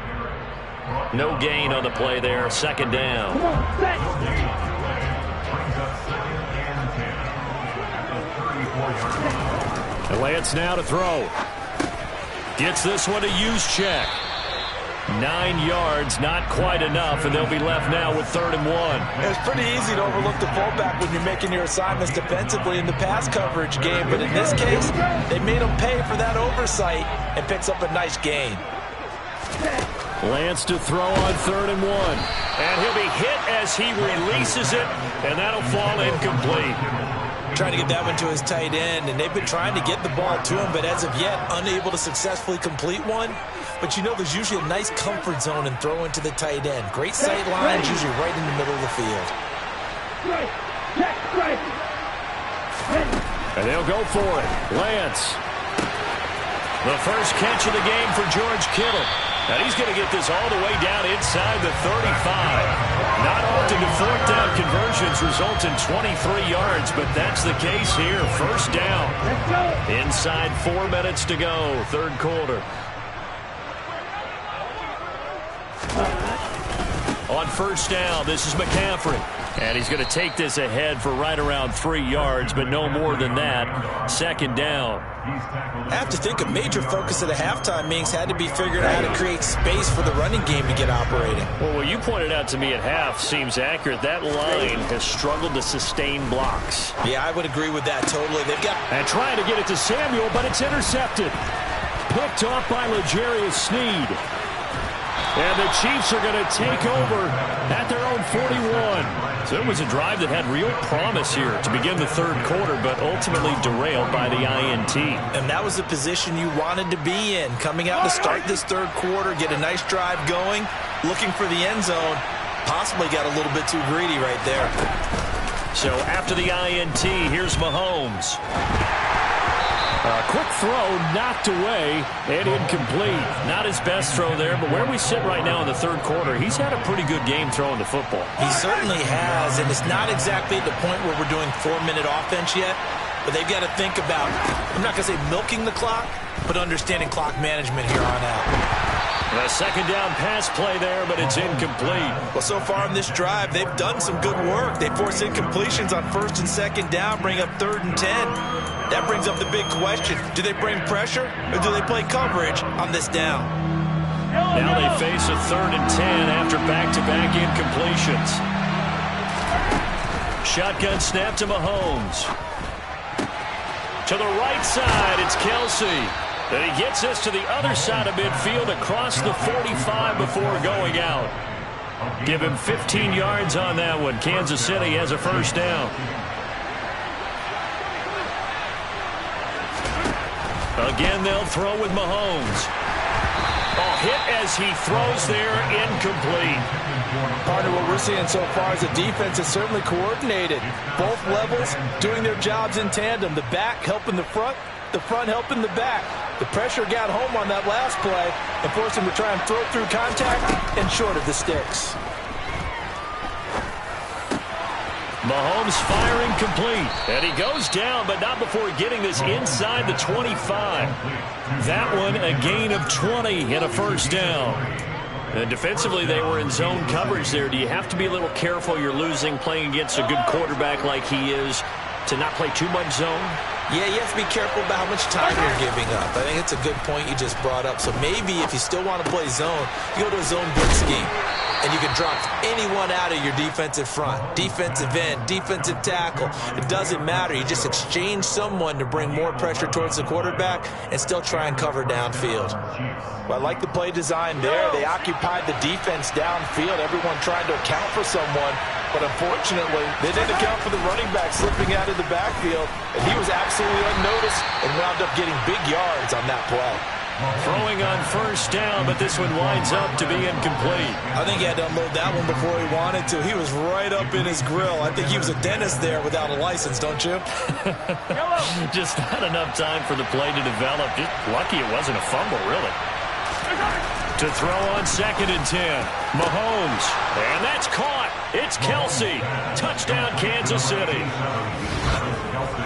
No gain on the play there. 2nd down. And Lance now to throw. Gets this one to Juszczyk. 9 yards, not quite enough, and they'll be left now with 3rd and 1. It's pretty easy to overlook the fullback when you're making your assignments defensively in the pass coverage game, but in this case, they made him pay for that oversight and picks up a nice gain. Lance to throw on 3rd and 1. And he'll be hit as he releases it, and that'll fall incomplete. Trying to get that one to his tight end, and they've been trying to get the ball to him, but as of yet, unable to successfully complete one. But you know there's usually a nice comfort zone in throwing to the tight end. Great sight lines, usually right in the middle of the field. And they'll go for it. Lance. The first catch of the game for George Kittle. And he's going to get this all the way down inside the 35. Not often do 4th down conversions result in 23 yards, but that's the case here. 1st down. Inside 4 minutes to go, 3rd quarter. On 1st down, this is McCaffrey. And he's going to take this ahead for right around 3 yards, but no more than that. 2nd down. I have to think a major focus of the halftime meetings had to be figuring out how to create space for the running game to get operating. Well, what you pointed out to me at half seems accurate. That line has struggled to sustain blocks. Yeah, I would agree with that totally. They've got... And trying to get it to Samuel, but it's intercepted. Picked off by L'Jarius Sneed. And the Chiefs are going to take over at their own 41. So it was a drive that had real promise here to begin the third quarter, but ultimately derailed by the INT. And that was the position you wanted to be in. Coming out to start this third quarter, get a nice drive going, looking for the end zone. Possibly got a little bit too greedy right there. So after the INT, here's Mahomes. A quick throw knocked away and incomplete. Not his best throw there, but where we sit right now in the third quarter, he's had a pretty good game throwing the football. He certainly has, and it's not exactly at the point where we're doing 4-minute offense yet, but they've got to think about, I'm not going to say milking the clock, but understanding clock management here on out. A second down pass play there, but it's incomplete. Well, so far in this drive, they've done some good work. They force incompletions on first and second down, bring up 3rd and 10. That brings up the big question. Do they bring pressure or do they play coverage on this down? Now they face a 3rd and 10 after back-to-back incompletions. Shotgun snap to Mahomes. To the right side, it's Kelsey. And he gets us to the other side of midfield across the 45 before going out. Give him 15 yards on that one. Kansas City has a first down. Again, they'll throw with Mahomes. Hit as he throws there, incomplete. Part of what we're seeing so far is the defense is certainly coordinated. Both levels doing their jobs in tandem. The back helping the front helping the back. The pressure got home on that last play and forced him to try and throw through contact and short of the sticks. Mahomes firing complete. And he goes down, but not before getting this inside the 25. That one a gain of 20 and a first down. And defensively, they were in zone coverage there. Do you have to be a little careful? You're losing playing against a good quarterback like he is to not play too much zone? Yeah, you have to be careful about how much time you're giving up. I think it's a good point you just brought up. So maybe if you still want to play zone, you go to a zone blitz scheme. And you can drop anyone out of your defensive front. Defensive end, defensive tackle. It doesn't matter. You just exchange someone to bring more pressure towards the quarterback and still try and cover downfield. Well, I like the play design there. They occupied the defense downfield, everyone trying to account for someone. But unfortunately, they didn't account for the running back slipping out of the backfield. And he was absolutely unnoticed and wound up getting big yards on that play. Throwing on first down, but this one winds up to be incomplete. I think he had to unload that one before he wanted to. He was right up in his grill. I think he was a dentist there without a license, don't you? Just not enough time for the play to develop. Just lucky it wasn't a fumble, really. To throw on 2nd and 10. Mahomes. And that's caught. It's Kelsey. Touchdown, Kansas City.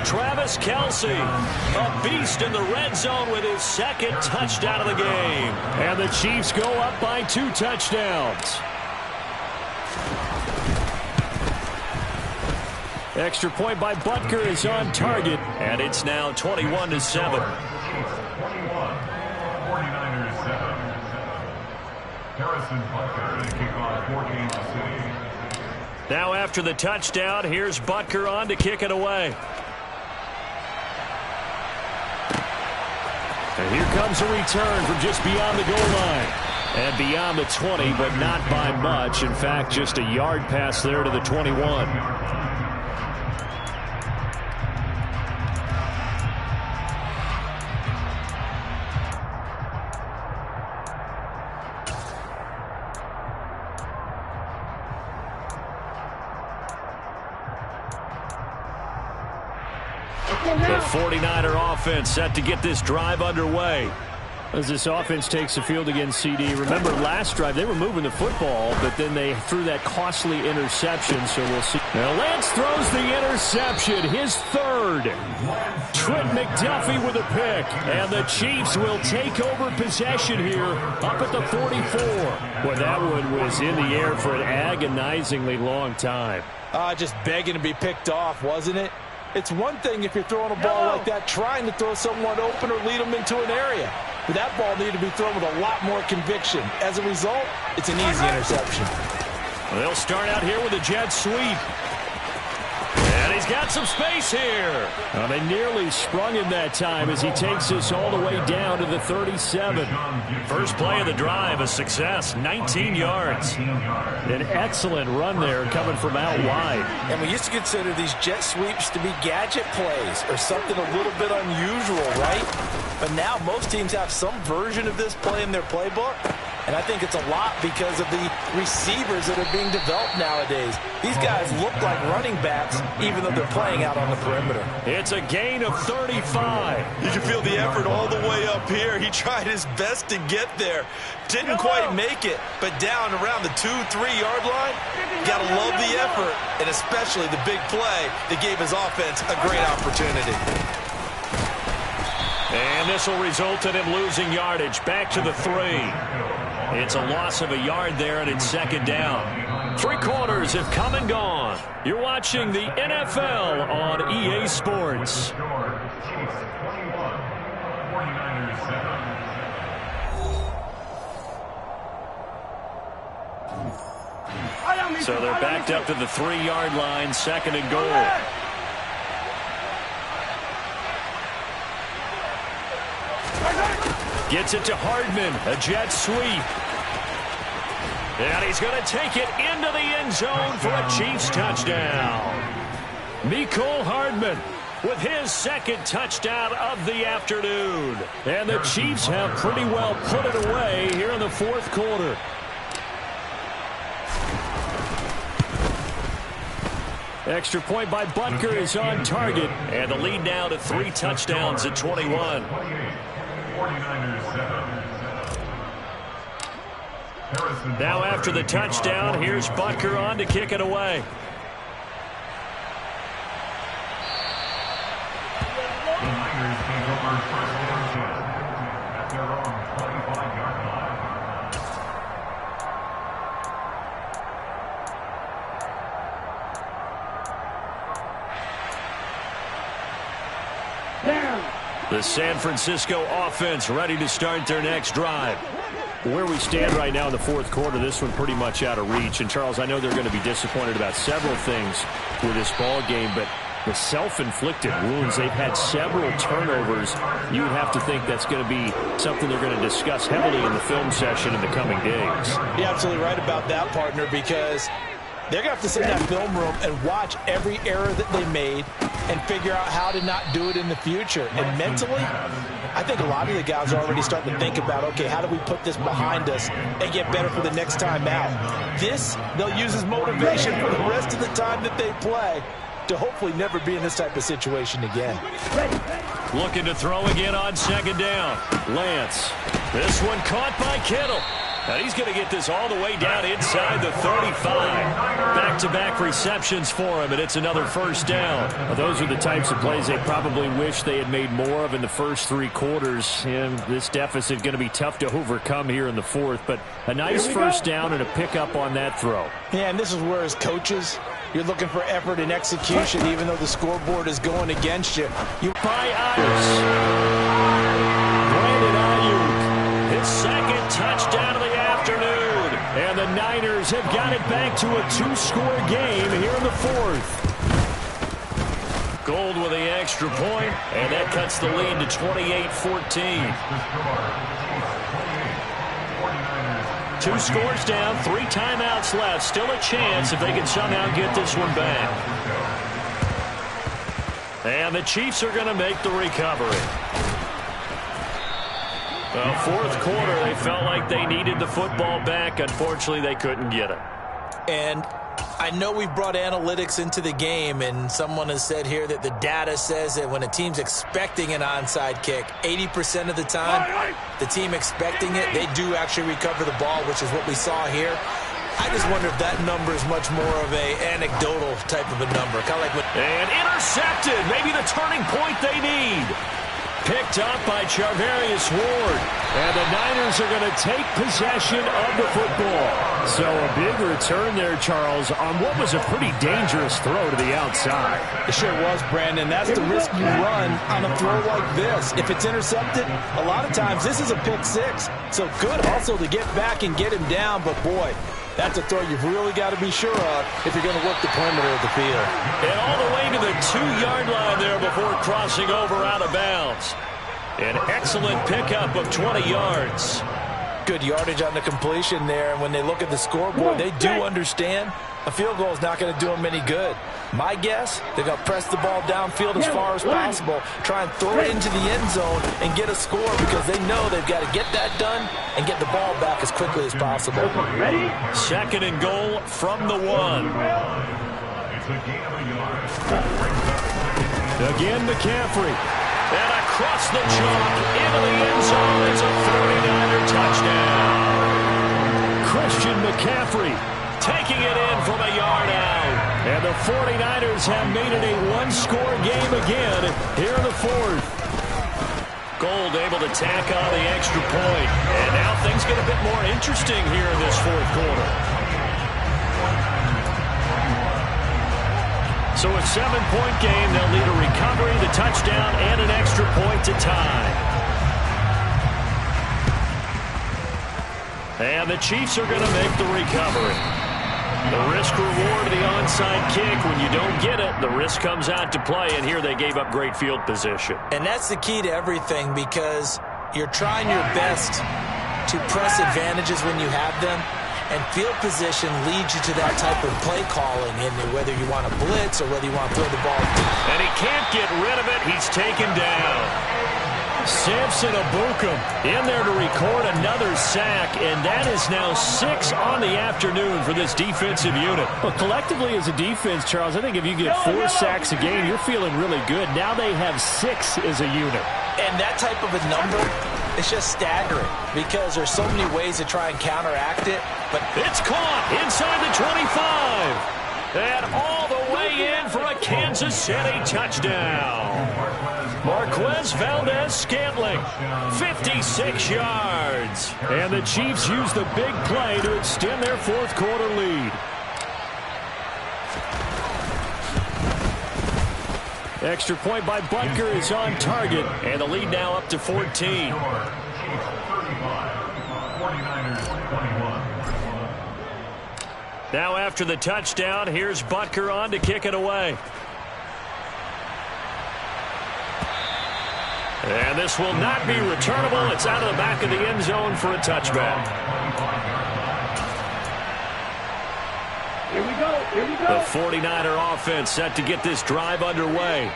Travis Kelsey, a beast in the red zone with his 2nd touchdown of the game. And the Chiefs go up by 2 touchdowns. Extra point by Butker is on target, and it's now 21-7. 49ers 7. Harrison Butker to kick off for Kansas City. Now after the touchdown, here's Butker on to kick it away. And here comes a return from just beyond the goal line. And beyond the 20, but not by much. In fact, just a yard pass there to the 21. The 49er offense set to get this drive underway. As this offense takes the field against CD. Remember, last drive, they were moving the football, but then they threw that costly interception, so we'll see. Now, Lance throws the interception, his 3rd. Trent McDuffie with a pick, and the Chiefs will take over possession here up at the 44. Well, that one was in the air for an agonizingly long time. Just begging to be picked off, wasn't it? It's one thing if you're throwing a ball like that, trying to throw someone open or lead them into an area. But that ball needed to be thrown with a lot more conviction. As a result, it's an easy interception. They'll start out here with a jet sweep. And he's got some space here. Well, they nearly sprung him that time as he takes us all the way down to the 37. First play of the drive, a success, 19 yards. An excellent run there coming from out wide. And we used to consider these jet sweeps to be gadget plays or something a little bit unusual, right? But now most teams have some version of this play in their playbook. And I think it's a lot because of the receivers that are being developed nowadays. These guys look like running backs even though they're playing out on the perimeter. It's a gain of 35. You can feel the effort all the way up here. He tried his best to get there. Didn't quite make it, but down around the 2-3 yard line, gotta love the effort, and especially the big play that gave his offense a great opportunity. And this will result in him losing yardage back to the 3. It's a loss of a yard there, and it's second down. 3 quarters have come and gone. You're watching the NFL on EA Sports. So they're backed up to the 3 yard line, second and goal. Gets it to Hardman, a jet sweep. And he's going to take it into the end zone for a Chiefs touchdown. Mecole Hardman with his second touchdown of the afternoon. And the Chiefs have pretty well put it away here in the fourth quarter. Extra point by Butker is on target. And the lead now to 3 touchdowns at 21. Now after the touchdown, here's Butker on to kick it away. The Niners take over first down at their own 25-yard line. The San Francisco offense ready to start their next drive. Where we stand right now in the fourth quarter, this one pretty much out of reach. And, Charles, I know they're going to be disappointed about several things with this ball game, but the self-inflicted wounds, they've had several turnovers. You would have to think that's going to be something they're going to discuss heavily in the film session in the coming days. You're absolutely right about that, partner, because they're going to have to sit in that film room and watch every error that they made and figure out how to not do it in the future. And mentally, I think a lot of the guys are already starting to think about, okay, how do we put this behind us and get better for the next time out? This, they'll use as motivation for the rest of the time that they play to hopefully never be in this type of situation again. Looking to throw again on second down. Lance. This one caught by Kittle. And he's going to get this all the way down inside the 35. Back-to-back receptions for him, and it's another first down. Well, those are the types of plays they probably wish they had made more of in the first 3 quarters. And this deficit going to be tough to overcome here in the fourth. But a nice first down and a pickup on that throw. Yeah, and this is where as coaches, you're looking for effort and execution, even though the scoreboard is going against you. By Ayuk. Brandon Ayuk, his second touchdown of the afternoon. And the Niners have got it back to a 2-score game here in the fourth. Gold with the extra point, and that cuts the lead to 28-14. 2 scores down, 3 timeouts left. Still a chance if they can somehow get this one back. And the Chiefs are going to make the recovery. Well, fourth quarter, they felt like they needed the football back. Unfortunately, they couldn't get it. And I know we brought analytics into the game, and someone has said here that the data says that when a team's expecting an onside kick, 80% of the time, the team expecting it, they do actually recover the ball, which is what we saw here. I just wonder if that number is much more of a anecdotal type of a number. Kind of like and intercepted. Maybe the turning point they need. Picked up by Charvarius Ward. And the Niners are going to take possession of the football. So a big return there, Charles, on what was a pretty dangerous throw to the outside. It sure was, Brandon. That's the risk you run on a throw like this. If it's intercepted, a lot of times this is a pick six. So good hustle to get back and get him down. But, boy, That's a throw you've really got to be sure of if you're going to work the perimeter of the field. And all the way to the 2-yard line there before crossing over out of bounds. An excellent pickup of 20 yards. Good yardage on the completion there. And when they look at the scoreboard, they do understand a field goal is not going to do them any good. My guess, they're going to press the ball downfield as far as possible, try and throw it into the end zone and get a score because they know they've got to get that done and get the ball back as quickly as possible. Ready? 2nd and goal from the 1. Again, McCaffrey. And across the chalk into the end zone. It's a 49er touchdown. Christian McCaffrey taking it in from a yard out. And the 49ers have made it a one-score game again here in the 4th. Gold able to tack on the extra point. And now things get a bit more interesting here in this 4th quarter. So a 7-point game. They'll need a recovery, the touchdown, and an extra point to tie. And the Chiefs are going to make the recovery. The risk-reward of the onside kick. When you don't get it, the risk comes out to play, and here they gave up great field position. And that's the key to everything because you're trying your best to press advantages when you have them, and field position leads you to that type of play calling, and whether you want to blitz or whether you want to throw the ball. And he can't get rid of it. He's taken down. Samson Abukum in there to record another sack, and that is now 6 on the afternoon for this defensive unit. Well, collectively as a defense, Charles, I think if you get 4 sacks a game, you're feeling really good. Now they have 6 as a unit. And that type of a number, it's just staggering because there's so many ways to try and counteract it. But it's caught inside the 25. And all the way in for a Kansas City touchdown. Marquez Valdez-Scantling, 56 yards. And the Chiefs use the big play to extend their 4th quarter lead. Extra point by Butker is on target, and the lead now up to 14. Now after the touchdown, here's Butker on to kick it away. And this will not be returnable. It's out of the back of the end zone for a touchback. Here we go. Here we go. The 49er offense set to get this drive underway.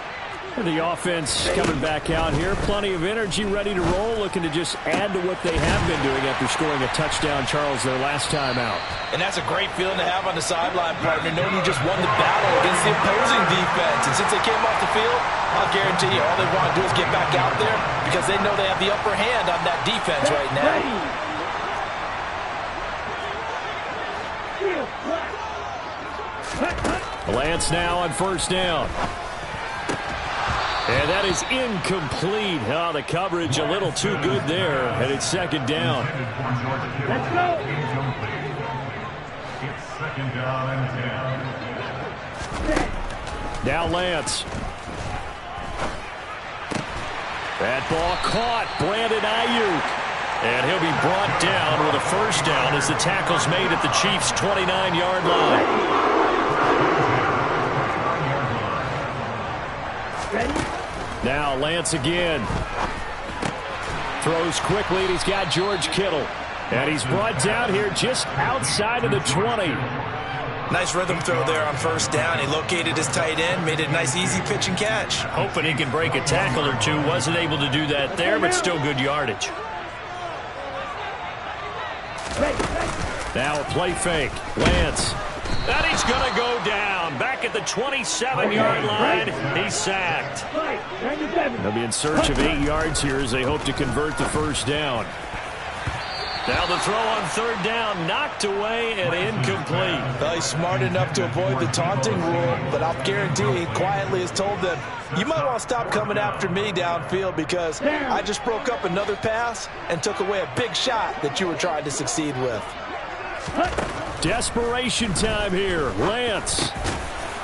The offense coming back out here. Plenty of energy, ready to roll, looking to just add to what they have been doing after scoring a touchdown, Charles, their last time out. And that's a great feeling to have on the sideline, partner, knowing you just won the battle against the opposing defense. And since they came off the field, I'll guarantee you all they want to do is get back out there because they know they have the upper hand on that defense right now. Lance now on 1st down. And that is incomplete. Oh, the coverage a little too good there, and it's 2nd down. Let's go. It's 2nd down and 10. Now Lance. That ball caught. Brandon Ayuk. And he'll be brought down with a 1st down as the tackle's made at the Chiefs' 29-yard line. Ready? Now Lance again. Throws quickly, and he's got George Kittle. And he's brought down here just outside of the 20. Nice rhythm throw there on 1st down. He located his tight end, made it a nice easy pitch and catch. Hoping he can break a tackle or two. Wasn't able to do that there, but still good yardage. Now a play fake. Lance. And he's going to go down. Back at the 27-yard line. He's sacked. They'll be in search of 8 yards here as they hope to convert the 1st down. Now the throw on 3rd down. Knocked away and incomplete. Well, he's smart enough to avoid the taunting rule, but I'll guarantee he quietly has told them, you might want to stop coming after me downfield because I just broke up another pass and took away a big shot that you were trying to succeed with. Desperation time here. Lance.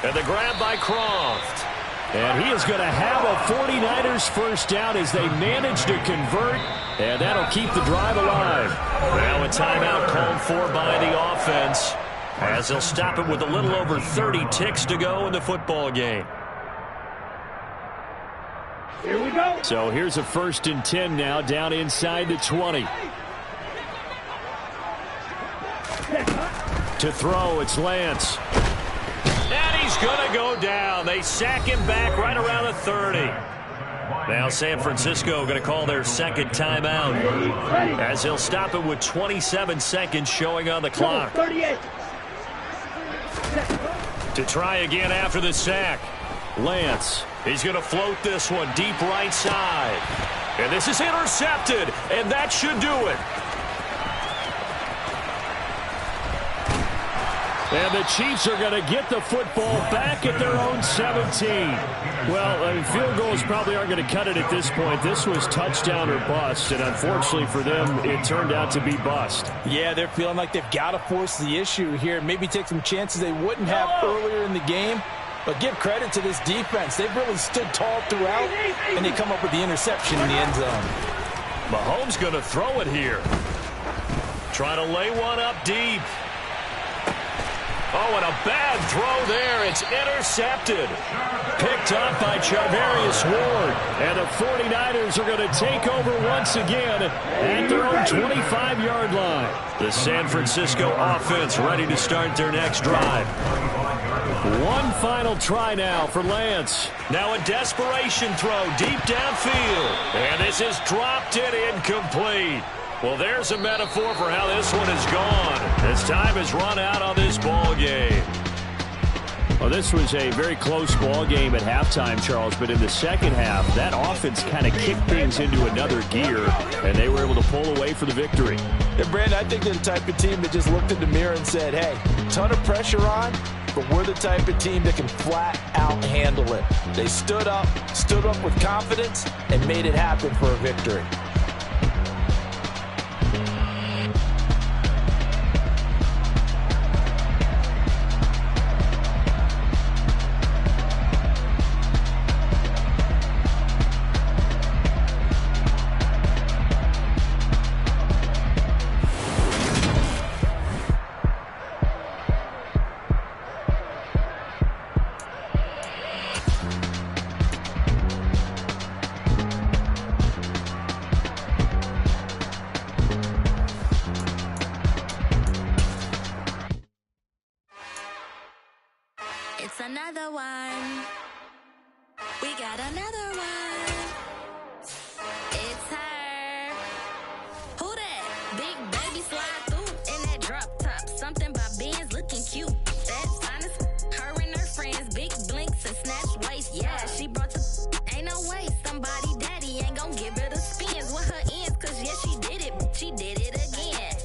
And the grab by Croft. And he is going to have a 49ers first down as they manage to convert, and that'll keep the drive alive. Now a timeout called for by the offense as they'll stop it with a little over 30 ticks to go in the football game. Here we go. So here's a 1st and 10 now, down inside the 20. To throw, it's Lance. And he's going to go down. They sack him back right around the 30. Now San Francisco going to call their second timeout as they'll stop it with 27 seconds showing on the clock. 38. To try again after the sack. Lance, he's going to float this one deep right side. And this is intercepted, and that should do it. And the Chiefs are going to get the football back at their own 17. Well, I mean, field goals probably aren't going to cut it at this point. This was touchdown or bust, and unfortunately for them, it turned out to be bust. Yeah, they're feeling like they've got to force the issue here, maybe take some chances they wouldn't have earlier in the game. But give credit to this defense. They've really stood tall throughout, and they come up with the interception in the end zone. Mahomes going to throw it here. Trying to lay one up deep. Oh, and a bad throw there. It's intercepted. Picked up by Charvarius Ward. And the 49ers are going to take over once again at their own 25-yard line. The San Francisco offense ready to start their next drive. One final try now for Lance. Now a desperation throw deep downfield. And this is dropped and incomplete. Well, there's a metaphor for how this one is gone. As time has run out on this ball game. Well, this was a very close ball game at halftime, Charles, but in the second half, that offense kind of kicked things into another gear, and they were able to pull away for the victory. And, Brandon, I think they're the type of team that just looked in the mirror and said, hey, ton of pressure on, but we're the type of team that can flat out handle it. They stood up with confidence, and made it happen for a victory. It's another one. We got another one. It's her. Who that? Big baby slide through in that drop top. Something by Benz looking cute. That's honest. Her and her friends, big blinks and snatch waist. Yeah, she brought to ain't no way. Somebody daddy ain't gon' give her the spins with her ends. Cause yeah, she did it. She did it again.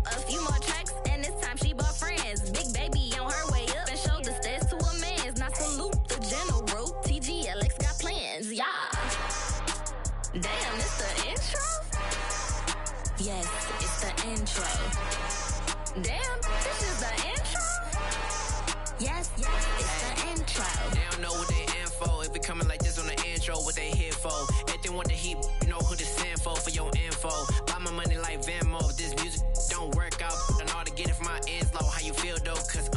A few more tracks and this time she bought friends. Big baby on her way up and showed the stairs to a man's. Now salute the general. TGLX got plans, yeah. Damn, it's the intro? Yes, it's the intro. Damn, this is the intro? Yes, it's the intro. They don't know what they in for. If it coming like this on the intro, what they here for? If they want the heat, you know who to send for your info. Buy my money like Venmo. If this music don't work out, I know how to get it from my ends low. How you feel though? Cause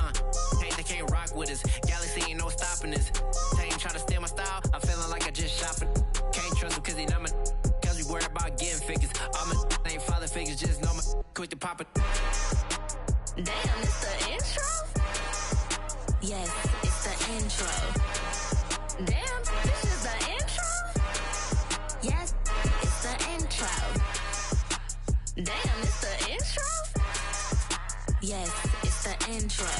hey, they can't rock with us. Galaxy ain't no stopping us. They ain't try to steal my style. I'm feeling like I just shopping. Can't trust them cause they not my. Cause we worried about getting figures. All my ain't father figures, just know my quick to pop it. Damn, it's the intro? Yes, it's the intro. Damn, this is the intro? Yes, it's the intro. Damn, it's the intro? Yes, it's the intro.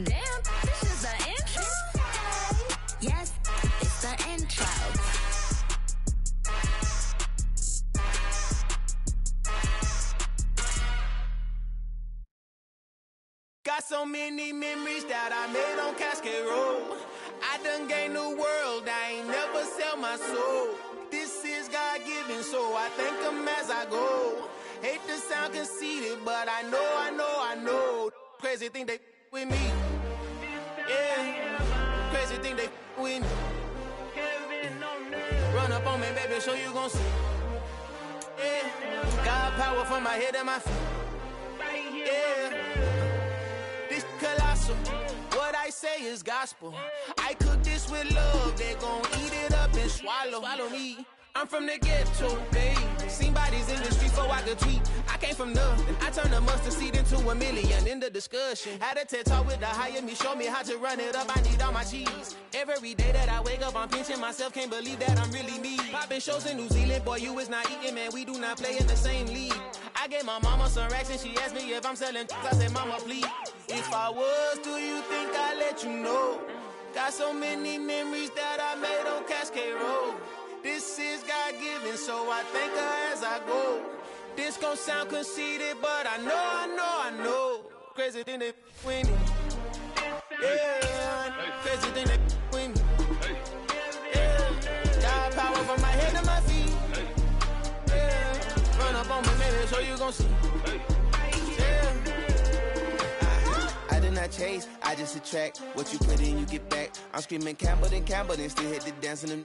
Damn, this is the intro? Yes, it's the intro. Got so many memories that I made on Cascade Road. I done gained the world, I ain't never sell my soul. This is God-given, so I thank him as I go. Hate to sound conceited, but I know. Crazy thing they with me. Yeah, crazy thing they with me. Run up on me, baby, so you gon' see. Yeah. God power from my head and my feet. Yeah. This colossal. What I say is gospel. I cook this with love. They gon' eat it up and swallow me. I'm from the ghetto, babe. Seen bodies in the street before I could tweet. I came from nothing. I turned a mustard seed into $1 million in the discussion. Had a TED talk with the higher me, show me how to run it up. I need all my cheese. Every day that I wake up, I'm pinching myself. Can't believe that I'm really me. Popping shows in New Zealand, boy, you is not eating, man. We do not play in the same league. I gave my mama some racks and she asked me if I'm selling. I said, mama, please. If I was, do you think I'd let you know? Got so many memories that I made on Cascade Road. This is God-given, so I thank her as I go. This gon' sound conceited, but I know. Crazy than they winning. Yeah, crazy than they winning. Yeah, God power from my head to my feet. Yeah, run up on me, baby, so you gon' see. Yeah. I did not chase, I just attract. What you put in, you get back. I'm screaming Campbell, then still hit the dancing.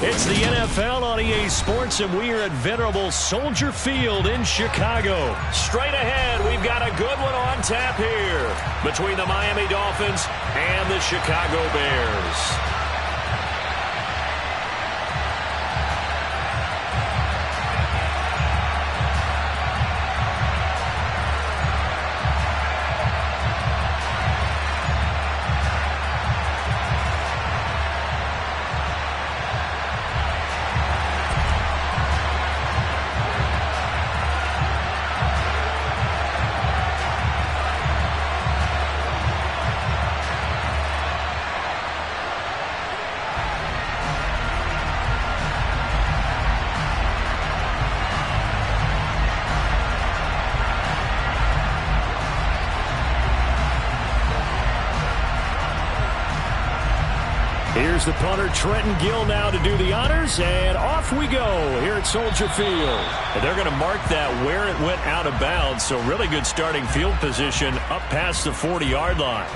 It's the NFL on EA Sports, and we are at venerable Soldier Field in Chicago. Straight ahead, we've got a good one on tap here between the Miami Dolphins and the Chicago Bears. Here's the punter, Trenton Gill, now to do the honors, and off we go here at Soldier Field. And they're going to mark that where it went out of bounds, so really good starting field position up past the 40-yard line.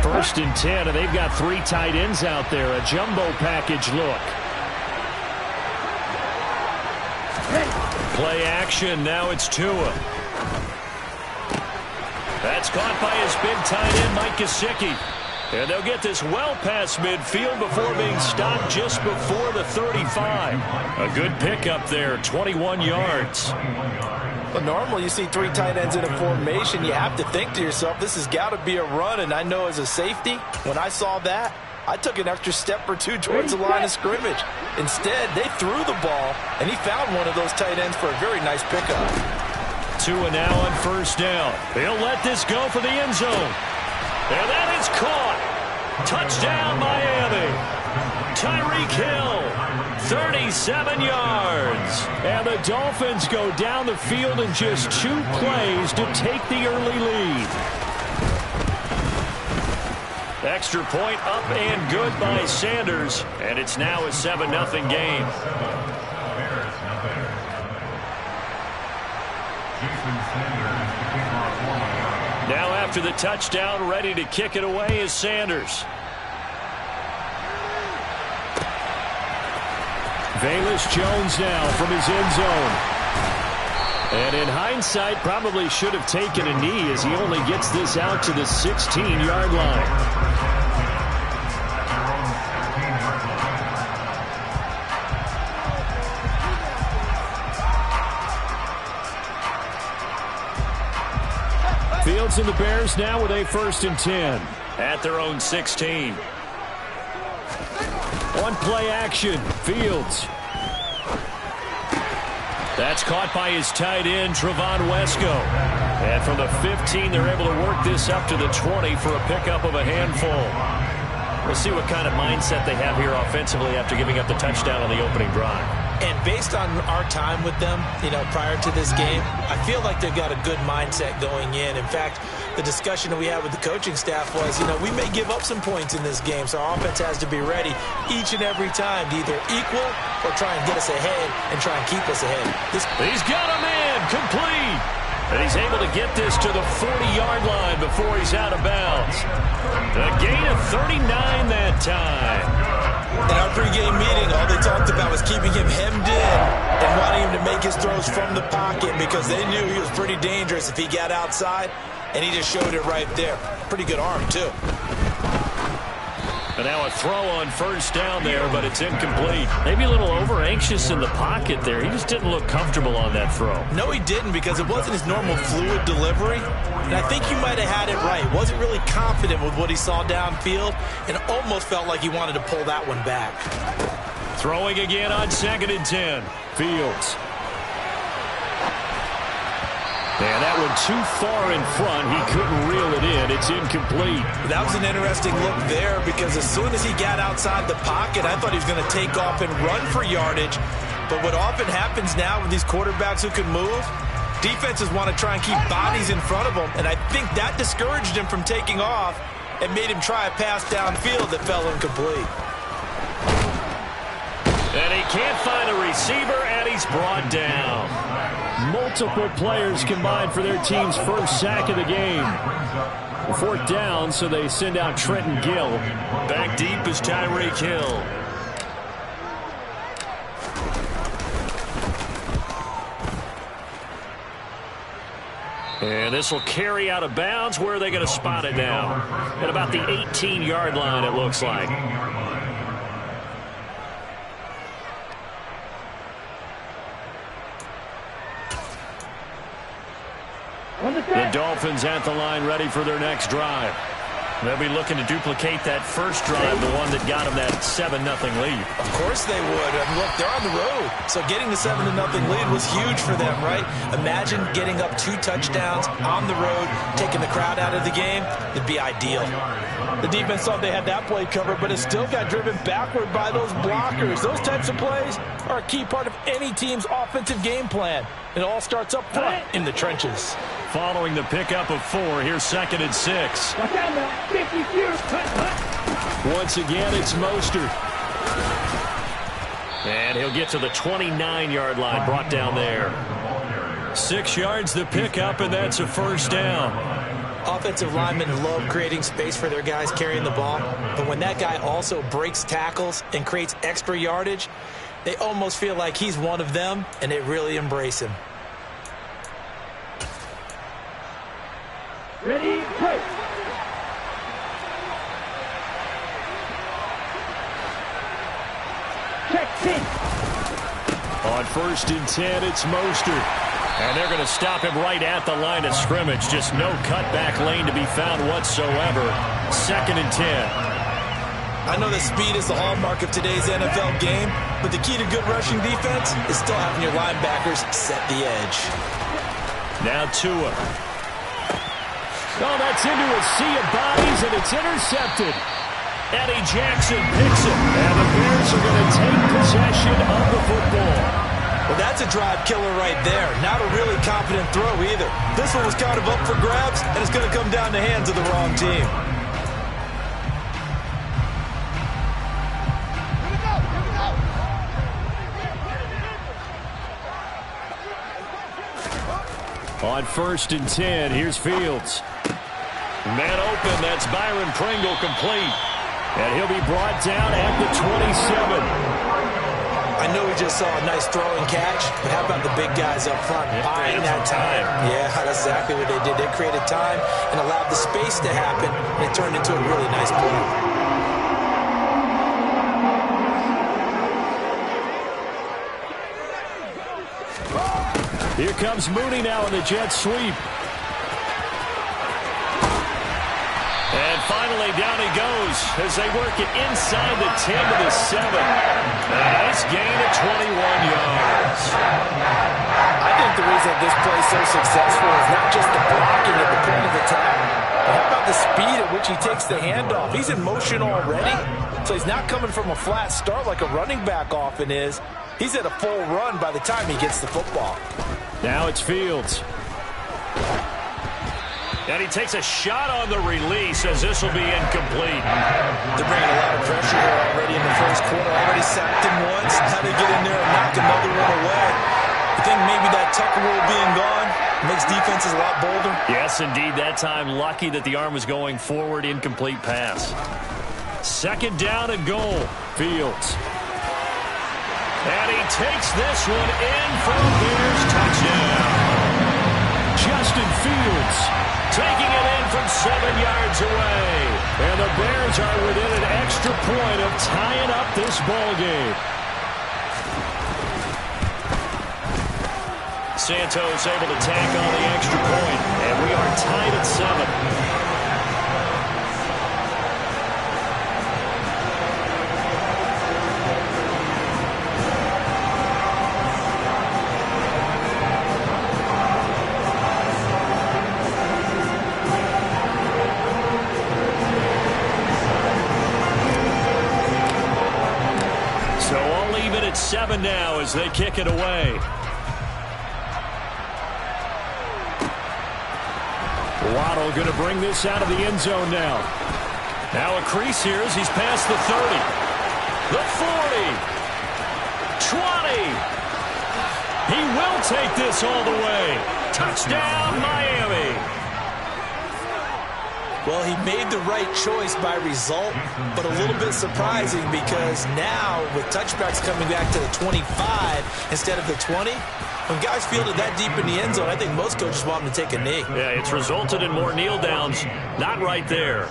First and 10, and they've got 3 tight ends out there. A jumbo package look. Play action. Now it's Tua. That's caught by his big tight end, Mike Gesicki. And they'll get this well past midfield before being stopped just before the 35. A good pickup there, 21 yards. But normally you see 3 tight ends in a formation, you have to think to yourself, this has got to be a run. And I know as a safety, when I saw that, I took an extra step or 2 towards the line of scrimmage. Instead, they threw the ball, and he found one of those tight ends for a very nice pickup. Tua now on first down. He'll let this go for the end zone. And that is caught. Touchdown, Miami. Tyreek Hill, 37 yards. And the Dolphins go down the field in just 2 plays to take the early lead. Extra point up and good by Sanders. And it's now a 7-0 game. Now after the touchdown, ready to kick it away is Sanders. Velus Jones now from his end zone. And in hindsight, probably should have taken a knee as he only gets this out to the 16-yard line. Fields and the Bears now with a 1st and 10 at their own 16. One play action. Fields. That's caught by his tight end, Trevon Wesco. And from the 15, they're able to work this up to the 20 for a pickup of a handful. We'll see what kind of mindset they have here offensively after giving up the touchdown on the opening drive. And based on our time with them, prior to this game, I feel like they've got a good mindset going in. In fact, the discussion that we had with the coaching staff was, we may give up some points in this game, so our offense has to be ready each and every time to either equal or try and get us ahead and try and keep us ahead. He's got him in, complete. And he's able to get this to the 40-yard line before he's out of bounds. A gain of 39 that time. In our pregame meeting, all they talked about was keeping him hemmed in and wanting him to make his throws from the pocket because they knew he was pretty dangerous if he got outside, and he just showed it right there. Pretty good arm, too. And now a throw on first down there, but it's incomplete. Maybe a little over-anxious in the pocket there. He just didn't look comfortable on that throw. No, he didn't, because it wasn't his normal fluid delivery. And I think he might have had it right. Wasn't really confident with what he saw downfield and almost felt like he wanted to pull that one back. Throwing again on 2nd and 10. Fields. And that one too far in front. He couldn't reel it in. It's incomplete. That was an interesting look there because as soon as he got outside the pocket, I thought he was going to take off and run for yardage. But what often happens now with these quarterbacks who can move, defenses want to try and keep bodies in front of them. And I think that discouraged him from taking off and made him try a pass downfield that fell incomplete. And he can't find a receiver, and he's brought down. Multiple players combined for their team's first sack of the game. 4th down, so they send out Trenton Gill. Back deep is Tyreek Hill. And this will carry out of bounds. Where are they going to spot it now? At about the 18-yard line, it looks like. The Dolphins at the line ready for their next drive. They'll be looking to duplicate that first drive, the one that got them that 7-0 lead. Of course they would. I mean, look, they're on the road. So getting the 7-0 lead was huge for them, right? Imagine getting up 2 touchdowns on the road, taking the crowd out of the game. It'd be ideal. The defense thought they had that play covered, but it still got driven backward by those blockers. Those types of plays are a key part of any team's offensive game plan. It all starts up front in the trenches. Following the pickup of 4, here's 2nd and 6. Once again, it's Mostert. And he'll get to the 29-yard line, brought down there. 6 yards the pickup, and that's a first down. Offensive linemen love creating space for their guys carrying the ball, but when that guy also breaks tackles and creates extra yardage, they almost feel like he's one of them, and they really embrace him. Ready, play. Check 10. On 1st and 10, it's Mostert. And they're going to stop him right at the line of scrimmage. Just no cutback lane to be found whatsoever. 2nd and 10. I know that speed is the hallmark of today's NFL game, but the key to good rushing defense is still having your linebackers set the edge. Now Tua. Oh, that's into a sea of bodies, and it's intercepted. Eddie Jackson picks it, and the Bears are going to take possession of the football. Well, that's a drive killer right there. Not a really confident throw either. This one was kind of up for grabs, and it's going to come down the hands of the wrong team. On 1st and 10, here's Fields. Man open, that's Byron Pringle complete. And he'll be brought down at the 27. I know we just saw a nice throw and catch, but how about the big guys up front buying that time? Yeah, that's exactly what they did. They created time and allowed the space to happen, and it turned into a really nice play. Here comes Mooney now in the jet sweep. And finally, down he goes as they work it inside the 10 to the 7. A nice gain of 21 yards. I think the reason this play is so successful is not just the blocking at the point of attack, but how about the speed at which he takes the handoff? He's in motion already, so he's not coming from a flat start like a running back often is. He's at a full run by the time he gets the football. Now it's Fields. And he takes a shot on the release as this will be incomplete. They're bringing a lot of pressure here already in the first quarter. Already sacked him once. How they get in there and knock another one away. I think maybe that Tucker rule being gone makes defenses a lot bolder. Yes, indeed. That time, lucky that the arm was going forward. Incomplete pass. Second down and goal. Fields. And he takes this one in for a Bears touchdown. Justin Fields taking it in from 7 yards away. And the Bears are within an extra point of tying up this ball game. Santos able to tack on the extra point, and we are tied at 7. So all even at 7 now as they kick it away. Waddle going to bring this out of the end zone now. Now a crease here as he's past the 30. The 40. 20. He will take this all the way. Touchdown, Miami. Well, he made the right choice by result, but a little bit surprising because now with touchbacks coming back to the 25 instead of the 20, when guys fielded that deep in the end zone, I think most coaches want them to take a knee. Yeah, it's resulted in more kneel downs. Not right there.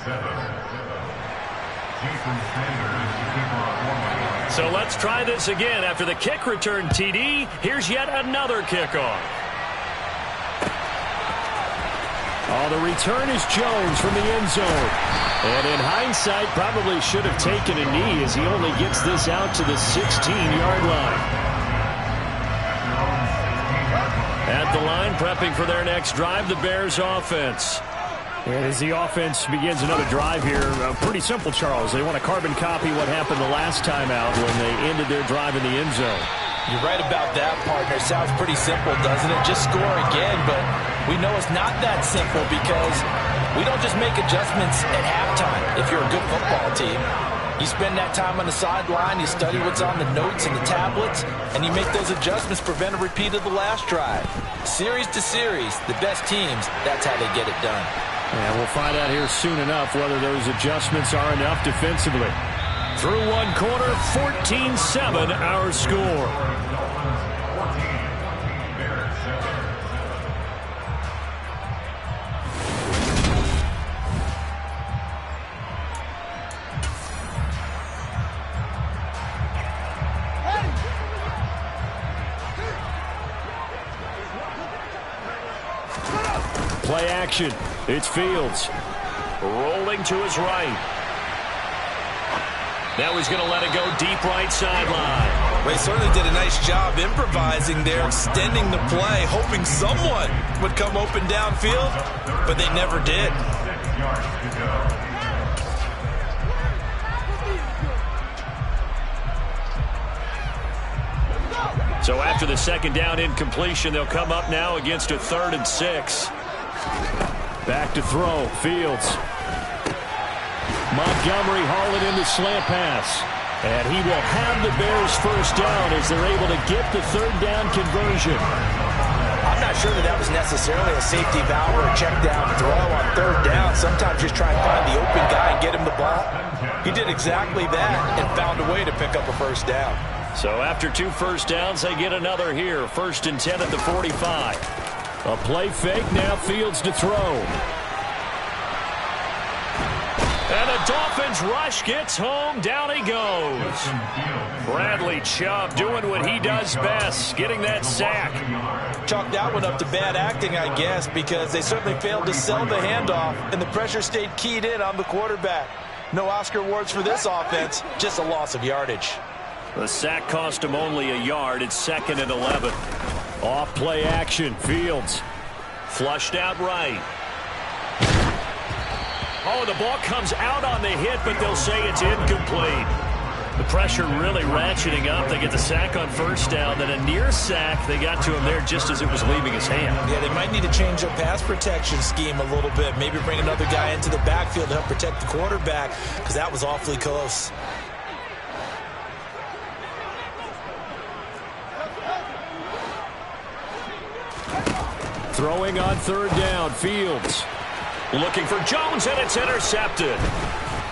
So let's try this again. After the kick return TD, here's yet another kickoff. Oh, the return is Jones from the end zone. And in hindsight, probably should have taken a knee as he only gets this out to the 16-yard line. At the line, prepping for their next drive, the Bears offense. And as the offense begins another drive here, pretty simple, Charles. They want to carbon copy what happened the last time out when they ended their drive in the end zone. You're right about that, partner. Sounds pretty simple, doesn't it? Just score again, but we know it's not that simple because we don't just make adjustments at halftime if you're a good football team. You spend that time on the sideline, you study what's on the notes and the tablets, and you make those adjustments, prevent a repeat of the last drive. Series to series, the best teams, that's how they get it done. And we'll find out here soon enough whether those adjustments are enough defensively. Through one quarter, 14-7 our score. Play action. It's Fields. Rolling to his right. Now he's going to let it go deep right sideline. They certainly did a nice job improvising there, extending the play, hoping someone would come open downfield, but they never did. So after the second down incompletion, they'll come up now against a 3rd and 6. Back to throw. Fields. Montgomery hauling in the slant pass. And he will have the Bears first down as they're able to get the 3rd down conversion. I'm not sure that was necessarily a safety valve or a check down throw on 3rd down. Sometimes just try and find the open guy and get him the ball. He did exactly that and found a way to pick up a first down. So after 2 first downs, they get another here. 1st and 10 at the 45. A play fake, now Fields to throw. And the Dolphins rush gets home. Down he goes. Bradley Chubb doing what he does best, getting that sack. Chalk that one up to bad acting, I guess, because they certainly failed to sell the handoff, and the pressure stayed keyed in on the quarterback. No Oscar awards for this offense, just a loss of yardage. The sack cost him only a yard. It's 2nd and 11. Off play action. Fields. Flushed out right. Oh, the ball comes out on the hit, but they'll say it's incomplete. The pressure really ratcheting up. They get the sack on first down, then a near sack. They got to him there just as it was leaving his hand. Yeah, they might need to change their pass protection scheme a little bit. Maybe bring another guy into the backfield to help protect the quarterback, because that was awfully close. Throwing on third down, Fields. Looking for Jones, and it's intercepted.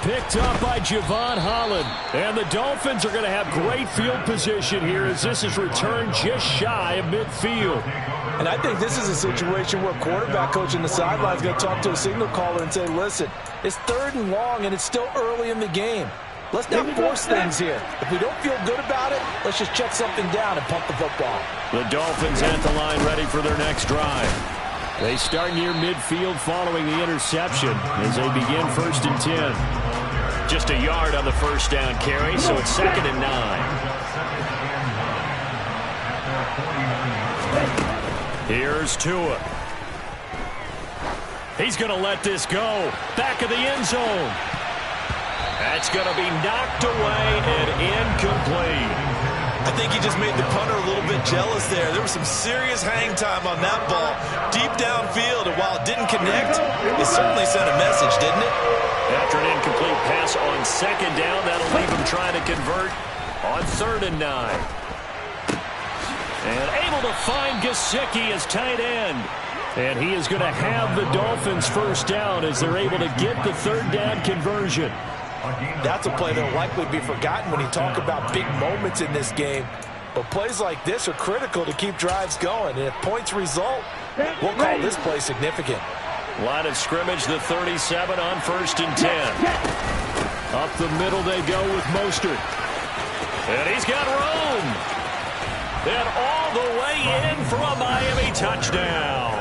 Picked up by Javon Holland. And the Dolphins are going to have great field position here as this is returned just shy of midfield. And I think this is a situation where quarterback coach in the sideline is going to talk to a signal caller and say, listen, it's 3rd and long, and it's still early in the game. Let's not force things here. If we don't feel good about it, let's just check something down and punt the football. The Dolphins at the line ready for their next drive. They start near midfield following the interception as they begin 1st and 10. Just a yard on the first down carry, so it's 2nd and 9. Here's Tua. He's going to let this go. Back of the end zone. That's going to be knocked away and incomplete. I think he just made the punter a little bit jealous there. There was some serious hang time on that ball. Deep downfield, and while it didn't connect, it certainly sent a message, didn't it? After an incomplete pass on 2nd down, that'll leave him trying to convert on 3rd and 9. And able to find Gesicki as tight end. And he is going to have the Dolphins first down as they're able to get the 3rd down conversion. That's a play that will likely be forgotten when you talk about big moments in this game. But plays like this are critical to keep drives going. And if points result, we'll call this play significant. Line of scrimmage, the 37 on 1st and 10. Up the middle they go with Mostert. And he's got room. And all the way in for a Miami touchdown.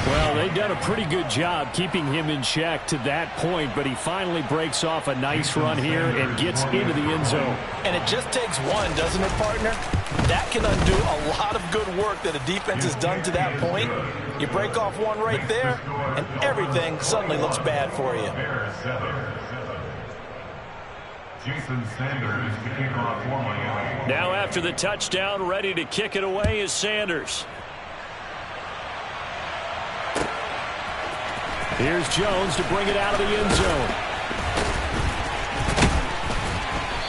Well, they've done a pretty good job keeping him in check to that point, but he finally breaks off a nice run here and gets into the end zone. And it just takes one, doesn't it, partner? That can undo a lot of good work that a defense has done to that point. You break off one right there, and everything suddenly looks bad for you. Now after the touchdown, ready to kick it away is Sanders. Here's Jones to bring it out of the end zone.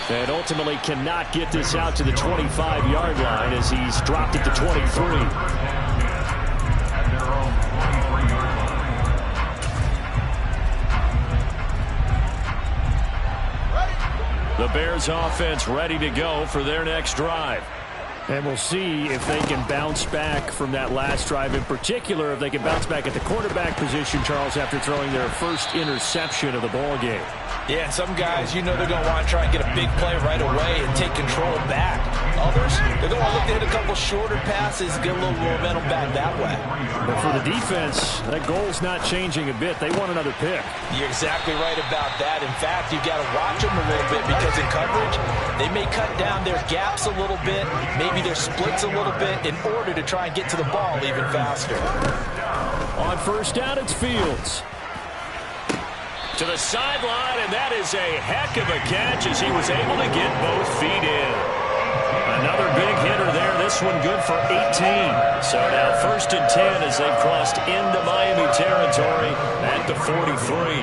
And ultimately cannot get this out to the 25-yard line as he's dropped it to 23. The Bears offense ready to go for their next drive. And we'll see if they can bounce back from that last drive. In particular, if they can bounce back at the quarterback position, Charles, after throwing their first interception of the ball game. Yeah, some guys, you know they're going to want to try and get a big play right away and take control back. Others, they're going to look to hit a couple shorter passes, get a little momentum back that way. But for the defense, that goal's not changing a bit. They want another pick. You're exactly right about that. In fact, you've got to watch them a little bit because in coverage, they may cut down their gaps a little bit, maybe their splits a little bit in order to try and get to the ball even faster. On first down, it's Fields. To the sideline, and that is a heck of a catch as he was able to get both feet in. Another big hitter there. This one good for 18. So now 1st and 10 as they've crossed into Miami territory at the 43.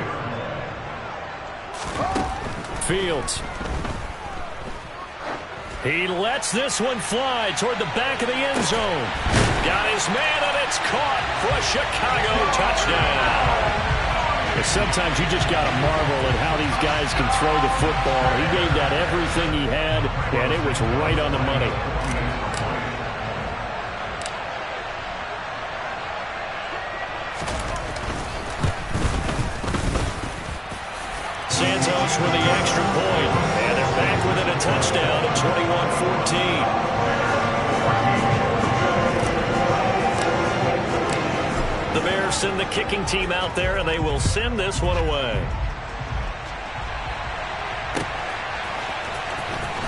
Fields. He lets this one fly toward the back of the end zone. Got his man, and it's caught for a Chicago touchdown. Sometimes you just got to marvel at how these guys can throw the football. He gave that everything he had, and it was right on the money. Santos with the extra point, and they're back within a touchdown at 21-14. The Bears send the kicking team out there, and they will send this one away.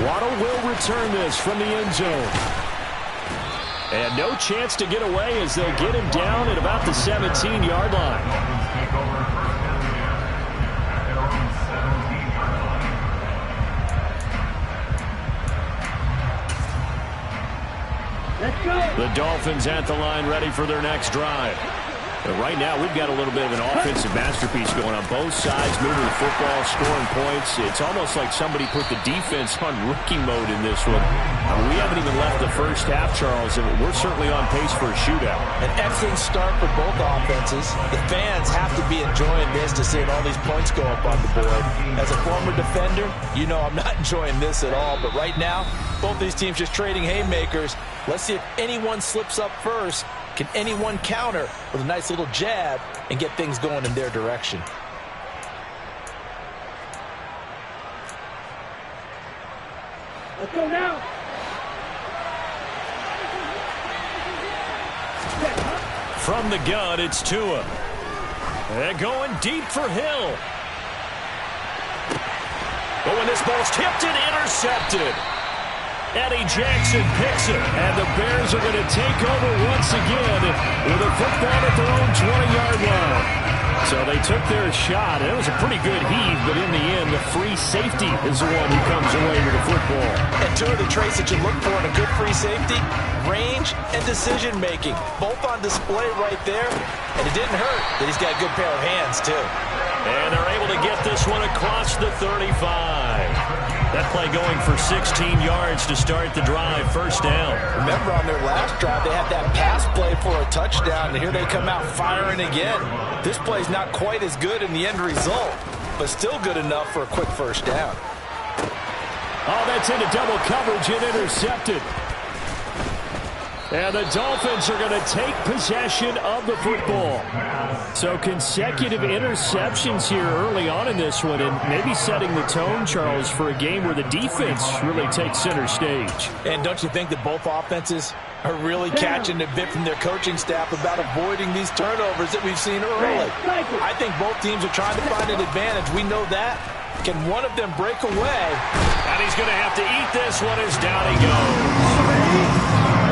Waddle will return this from the end zone. And no chance to get away as they'll get him down at about the 17-yard line. The Dolphins at the line, ready for their next drive. But right now, we've got a little bit of an offensive masterpiece going on both sides, moving the football, scoring points. It's almost like somebody put the defense on rookie mode in this one. We haven't even left the first half, Charles, and we're certainly on pace for a shootout. An excellent start for both offenses. The fans have to be enjoying this to seeing all these points go up on the board. As a former defender, you know I'm not enjoying this at all. But right now, both these teams just trading haymakers. Let's see if anyone slips up first. Can anyone counter with a nice little jab and get things going in their direction? Let's go now. From the gun, it's Tua. They're going deep for Hill. But when this ball's tipped and intercepted, Eddie Jackson picks it, and the Bears are going to take over once again with a football at their own 20-yard line. So they took their shot. It was a pretty good heave, but in the end, the free safety is the one who comes away with the football. And two of the traits that you look for in a good free safety, range and decision-making, both on display right there. And it didn't hurt that he's got a good pair of hands, too. And they're able to get this one across the 35. That play going for 16 yards to start the drive, first down. Remember on their last drive, they had that pass play for a touchdown, and here they come out firing again. This play's not quite as good in the end result, but still good enough for a quick first down. Oh, that's into double coverage and intercepted. And the Dolphins are going to take possession of the football. So consecutive interceptions here early on in this one, and maybe setting the tone, Charles, for a game where the defense really takes center stage. And don't you think that both offenses are really catching a bit from their coaching staff about avoiding these turnovers that we've seen early? I think both teams are trying to find an advantage. We know that. Can one of them break away? And he's going to have to eat this one as down he goes.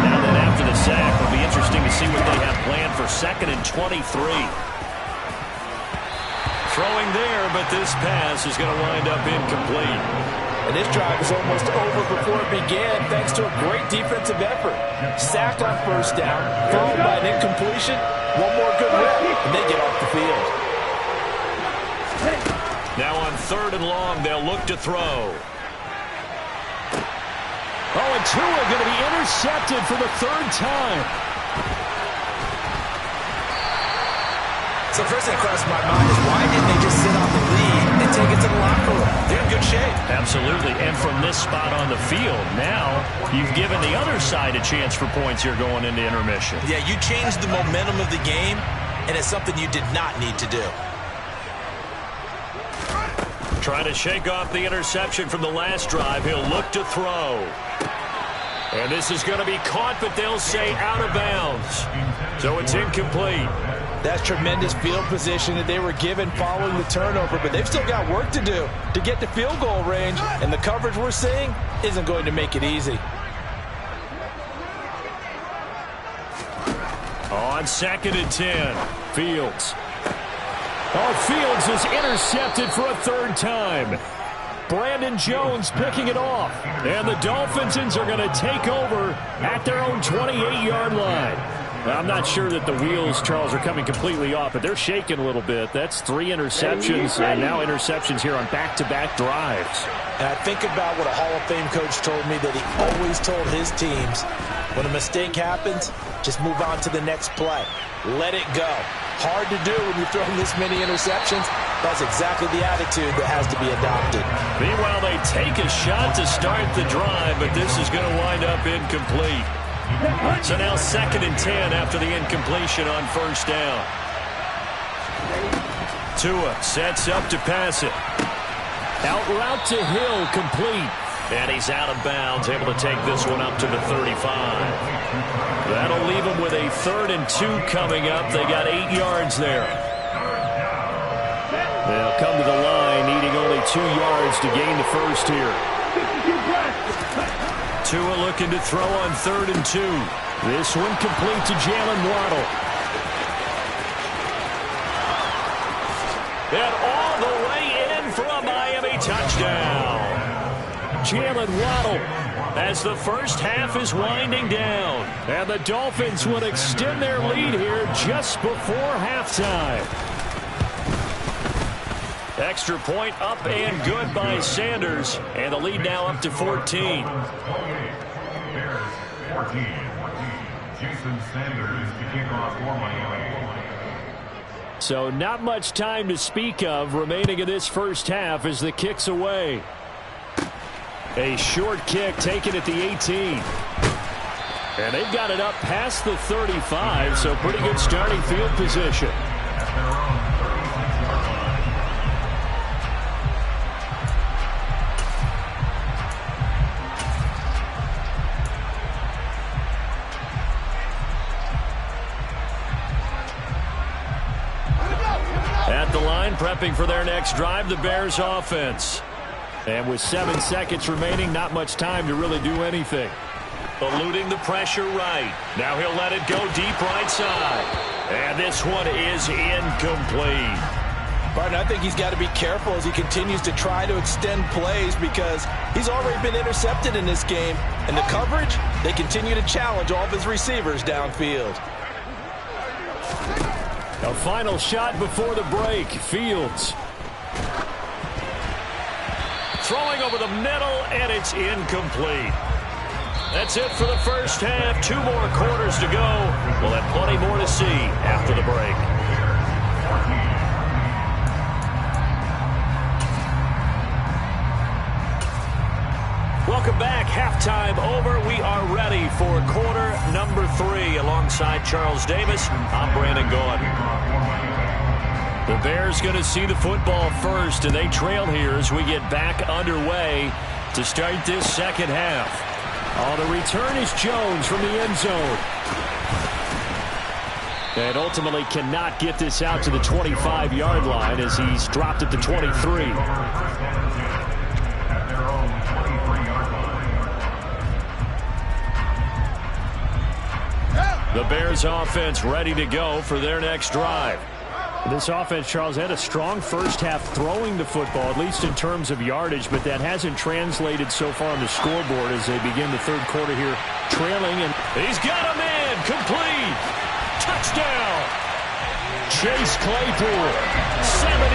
Now then, after the sack, it'll be interesting to see what they have planned for 2nd and 23. Throwing there, but this pass is going to wind up incomplete. And this drive is almost over before it began, thanks to a great defensive effort. Sack on first down, followed by an incompletion. One more good rep, and they get off the field. Now on 3rd and long, they'll look to throw. Oh, and Tua going to be intercepted for the 3rd time. So first thing that crossed my mind is why didn't they just sit on the lead and take it to the locker room? They're in good shape. Absolutely, and from this spot on the field, now you've given the other side a chance for points here going into intermission. Yeah, you changed the momentum of the game, and it's something you did not need to do. Trying to shake off the interception from the last drive. He'll look to throw. And this is going to be caught, but they'll say out of bounds. So it's incomplete. That's tremendous field position that they were given following the turnover, but they've still got work to do to get to field goal range, and the coverage we're seeing isn't going to make it easy. On 2nd and 10, Fields. Oh, Fields is intercepted for a 3rd time. Brandon Jones picking it off. And the Dolphins are going to take over at their own 28-yard line. I'm not sure that the wheels, Charles, are coming completely off, but they're shaking a little bit. That's 3 interceptions, and now interceptions here on back-to-back drives. And I think about what a Hall of Fame coach told me that he always told his teams, when a mistake happens, just move on to the next play. Let it go. Hard to do when you're throwing this many interceptions. That's exactly the attitude that has to be adopted. Meanwhile, they take a shot to start the drive, but this is going to wind up incomplete. So now 2nd and 10 after the incompletion on first down. Tua sets up to pass it. Out route to Hill, complete. And he's out of bounds, able to take this one up to the 35. That'll leave him with a 3rd and 2 coming up. They got 8 yards there. They'll come to the line, needing only 2 yards to gain the first here. Tua looking to throw on 3rd and 2. This one complete to Jalen Waddle. And all the way in for a Miami touchdown. Jalen Waddle as the first half is winding down. And the Dolphins would extend their lead here just before halftime. Extra point up and good by Sanders. And the lead now up to 14. Bears 14. Jason Sanders to kick off for Miami. So not much time to speak of remaining in this first half as the kick's away. A short kick taken at the 18. And they've got it up past the 35, so pretty good starting field position. At the line, prepping for their next drive, the Bears offense. And with 7 seconds remaining, not much time to really do anything. Eluding the pressure right. Now he'll let it go deep right side. And this one is incomplete. Barton, I think he's got to be careful as he continues to try to extend plays because he's already been intercepted in this game. And the coverage, they continue to challenge all of his receivers downfield. A final shot before the break. Fields. Throwing over the middle, and it's incomplete. That's it for the first half. 2 more quarters to go. We'll have plenty more to see after the break. Welcome back. Halftime over. We are ready for quarter number 3. Alongside Charles Davis, I'm Brandon Gaudin. The Bears going to see the football first, and they trail here as we get back underway to start this second half. On the return is Jones from the end zone. And ultimately cannot get this out to the 25-yard line as he's dropped at the 23. The Bears offense ready to go for their next drive. This offense, Charles, had a strong first half throwing the football, at least in terms of yardage, but that hasn't translated so far on the scoreboard as they begin the third quarter here trailing. And he's got a man, complete, touchdown. Chase Claypool, 77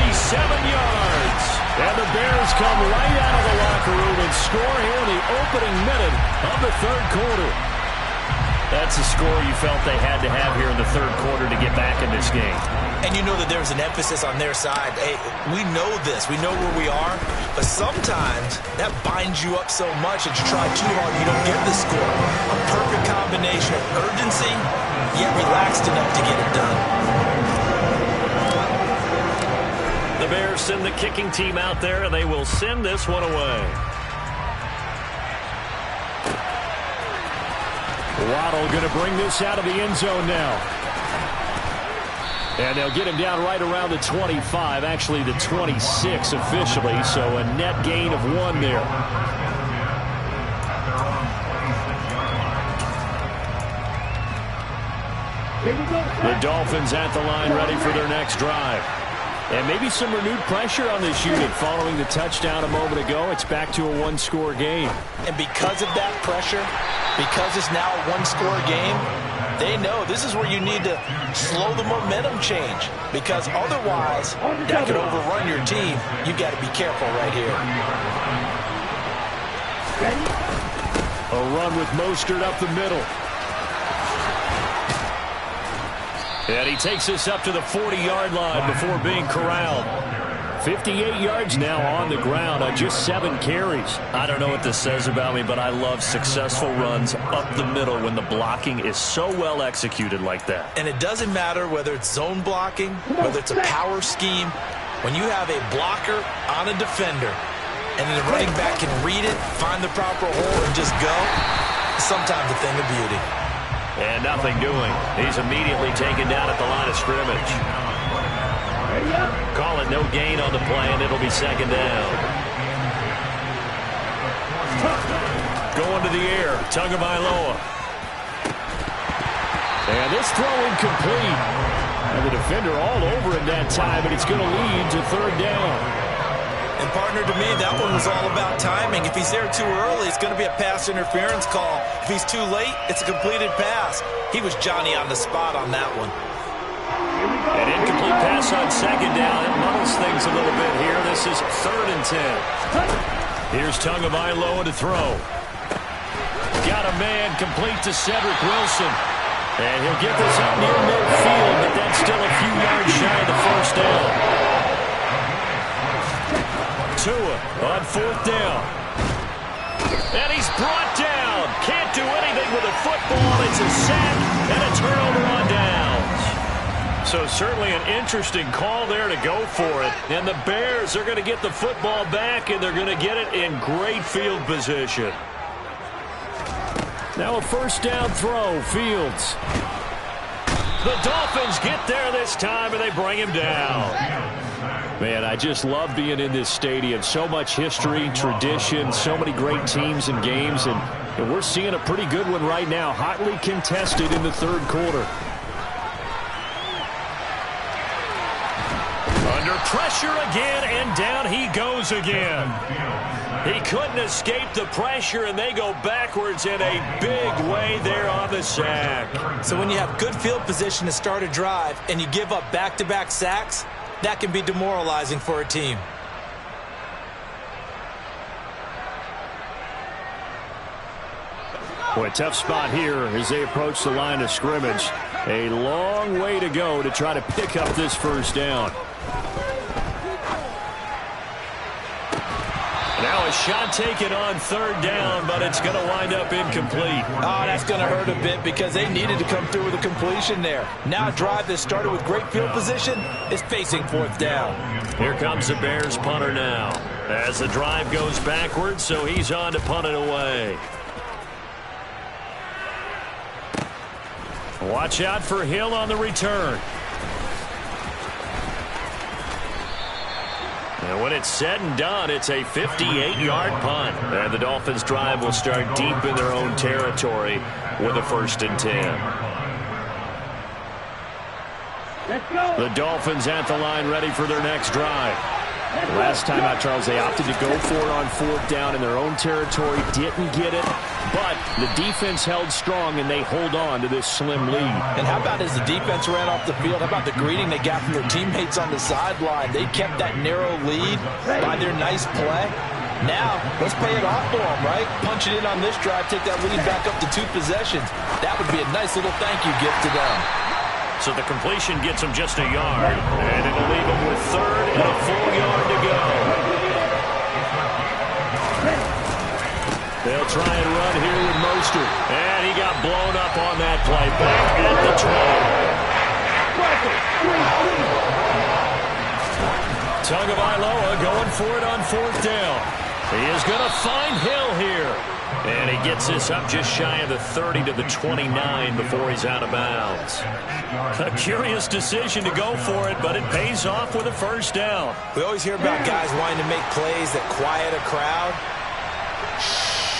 yards. And the Bears come right out of the locker room and score here in the opening minute of the third quarter. That's a score you felt they had to have here in the third quarter to get back in this game. And you know that there's an emphasis on their side. Hey, we know this. We know where we are. But sometimes that binds you up so much that you try too hard, you don't get the score. A perfect combination of urgency, yet relaxed enough to get it done. The Bears send the kicking team out there, and they will send this one away. Waddle going to bring this out of the end zone now. And they'll get him down right around the 25, actually the 26 officially, so a net gain of 1 there. The Dolphins at the line ready for their next drive. And maybe some renewed pressure on this unit following the touchdown a moment ago. It's back to a 1-score game. And because of that pressure, because it's now a 1-score game, they know this is where you need to slow the momentum change. Because otherwise, that could overrun your team. You've got to be careful right here. A run with Mostert up the middle. And he takes this up to the 40-yard line before being corralled. 58 yards now on the ground on just 7 carries. I don't know what this says about me, but I love successful runs up the middle when the blocking is so well executed like that. And it doesn't matter whether it's zone blocking, whether it's a power scheme. When you have a blocker on a defender and then the running back can read it, find the proper hole, and just go, it's sometimes a thing of beauty. And nothing doing. He's immediately taken down at the line of scrimmage. Call it no gain on the play, and it'll be second down. Going to the air, Tagovailoa. And this throw incomplete. And the defender all over him that time, but it's going to lead to third down. And partner, to me, that one was all about timing. If he's there too early, it's going to be a pass interference call. If he's too late, it's a completed pass. He was Johnny on the spot on that one. An incomplete pass on second down. It muddles things a little bit here. This is 3rd and 10. Here's Tagovailoa to throw. Got a man complete to Cedric Wilson. And he'll get this up near midfield, but that's still a few yards shy of the first down. Tua on 4th down. And he's brought down. Can't do anything with a football. It's a sack and a turnover on downs. So certainly an interesting call there to go for it. And the Bears are going to get the football back, and they're going to get it in great field position. Now a 1st down throw, Fields. The Dolphins get there this time, and they bring him down. Man, I just love being in this stadium. So much history, tradition, so many great teams and games, and we're seeing a pretty good one right now, hotly contested in the 3rd quarter. Under pressure again, and down he goes again. He couldn't escape the pressure, and they go backwards in a big way there on the sack. So when you have good field position to start a drive and you give up back-to-back sacks, that can be demoralizing for a team. Boy, a tough spot here as they approach the line of scrimmage. A long way to go to try to pick up this 1st down. Now a shot taken on 3rd down, but it's going to wind up incomplete. Oh, that's going to hurt a bit because they needed to come through with a completion there. Now a drive that started with great field position is facing 4th down. Here comes the Bears punter now as the drive goes backwards, so he's on to punt it away. Watch out for Hill on the return. And when it's said and done, it's a 58-yard punt. And the Dolphins' drive will start deep in their own territory with a 1st and 10. Let's go. The Dolphins at the line ready for their next drive. Last time out, Charles, they opted to go for it on 4th down in their own territory. Didn't get it, but the defense held strong, and they hold on to this slim lead. And how about as the defense ran off the field, how about the greeting they got from their teammates on the sideline? They kept that narrow lead by their nice play. Now, let's pay it off for them, right? Punch it in on this drive, take that lead back up to 2 possessions. That would be a nice little thank you gift to them. So the completion gets him just a yard, and it'll leave him with 3rd and a full yard to go. They'll try and run here with Mostert, and he got blown up on that play. Back at the 20. Tagovailoa going for it on 4th down. He is going to find Hill here. And he gets this up just shy of the 30 to the 29 before he's out of bounds. A curious decision to go for it, but it pays off with a 1st down. We always hear about guys wanting to make plays that quiet a crowd.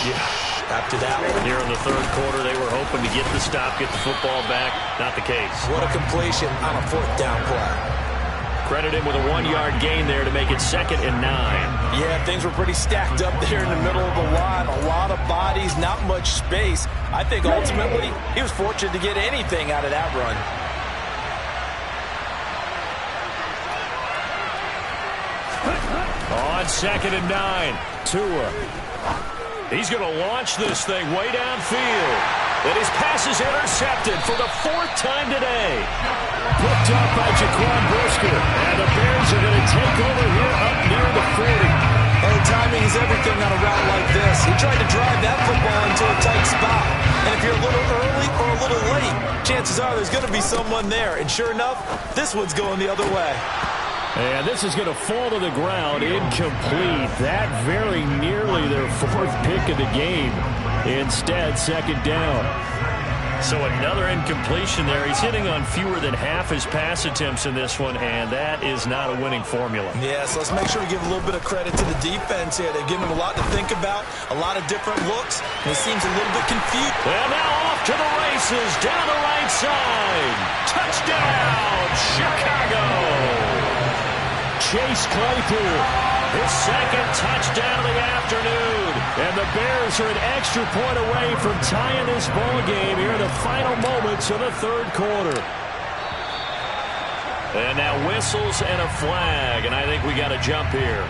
Yeah. After that one. Here in the 3rd quarter, they were hoping to get the stop, get the football back. Not the case. What a completion on a 4th down play. Credit him with a 1-yard gain there to make it 2nd and 9. Yeah, things were pretty stacked up there in the middle of the line. A lot of bodies, not much space. I think ultimately he was fortunate to get anything out of that run. On 2nd and 9, Tua. He's going to launch this thing way downfield. And his pass is intercepted for the 4th time today. Picked up by Jaquan Brisker. And the Bears are going to take over here up near the 40. And timing is everything on a route like this. He tried to drive that football into a tight spot. And if you're a little early or a little late, chances are there's going to be someone there. And sure enough, this one's going the other way. And this is going to fall to the ground, incomplete. That very nearly their 4th pick of the game. Instead, 2nd down. So another incompletion there. He's hitting on fewer than half his pass attempts in this one, and that is not a winning formula. Yes, let's make sure we give a little bit of credit to the defense here. They've given him a lot to think about, a lot of different looks, and he seems a little bit confused. And now off to the races, down the right side. Touchdown, Chicago! Chase Claypool, his second touchdown of the afternoon. And the Bears are an extra point away from tying this ball game here in the final moments of the third quarter. And now whistles and a flag, and I think we got a jump here.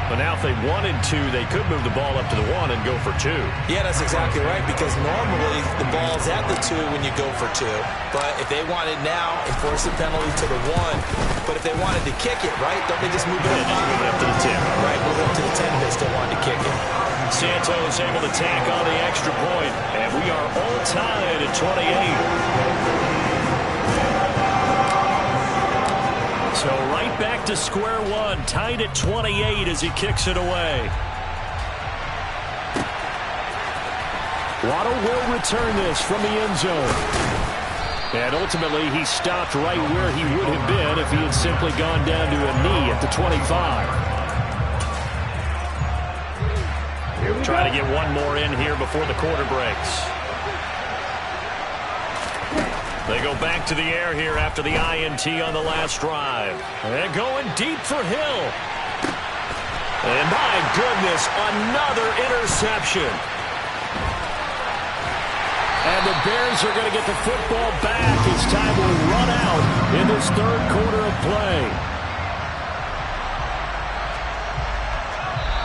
But now if they wanted to, they could move the ball up to the 1 and go for 2. Yeah, that's exactly right, because normally the ball's at the 2 when you go for 2. But if they wanted now, enforce the penalty to the 1. But if they wanted to kick it, right, don't they just move it up? Just move it up to the 10. Right, move it up to the 10 if they still wanted to kick it. Santos able to tack on the extra point, and we are all tied at 28. So right back to square one, tied at 28 as he kicks it away. Waddle will return this from the end zone. And ultimately, he stopped right where he would have been if he had simply gone down to a knee at the 25. Trying to get one more in here before the quarter breaks. They go back to the air here after the INT on the last drive. And going deep for Hill. And my goodness, another interception. And the Bears are going to get the football back as time will run out in this third quarter of play.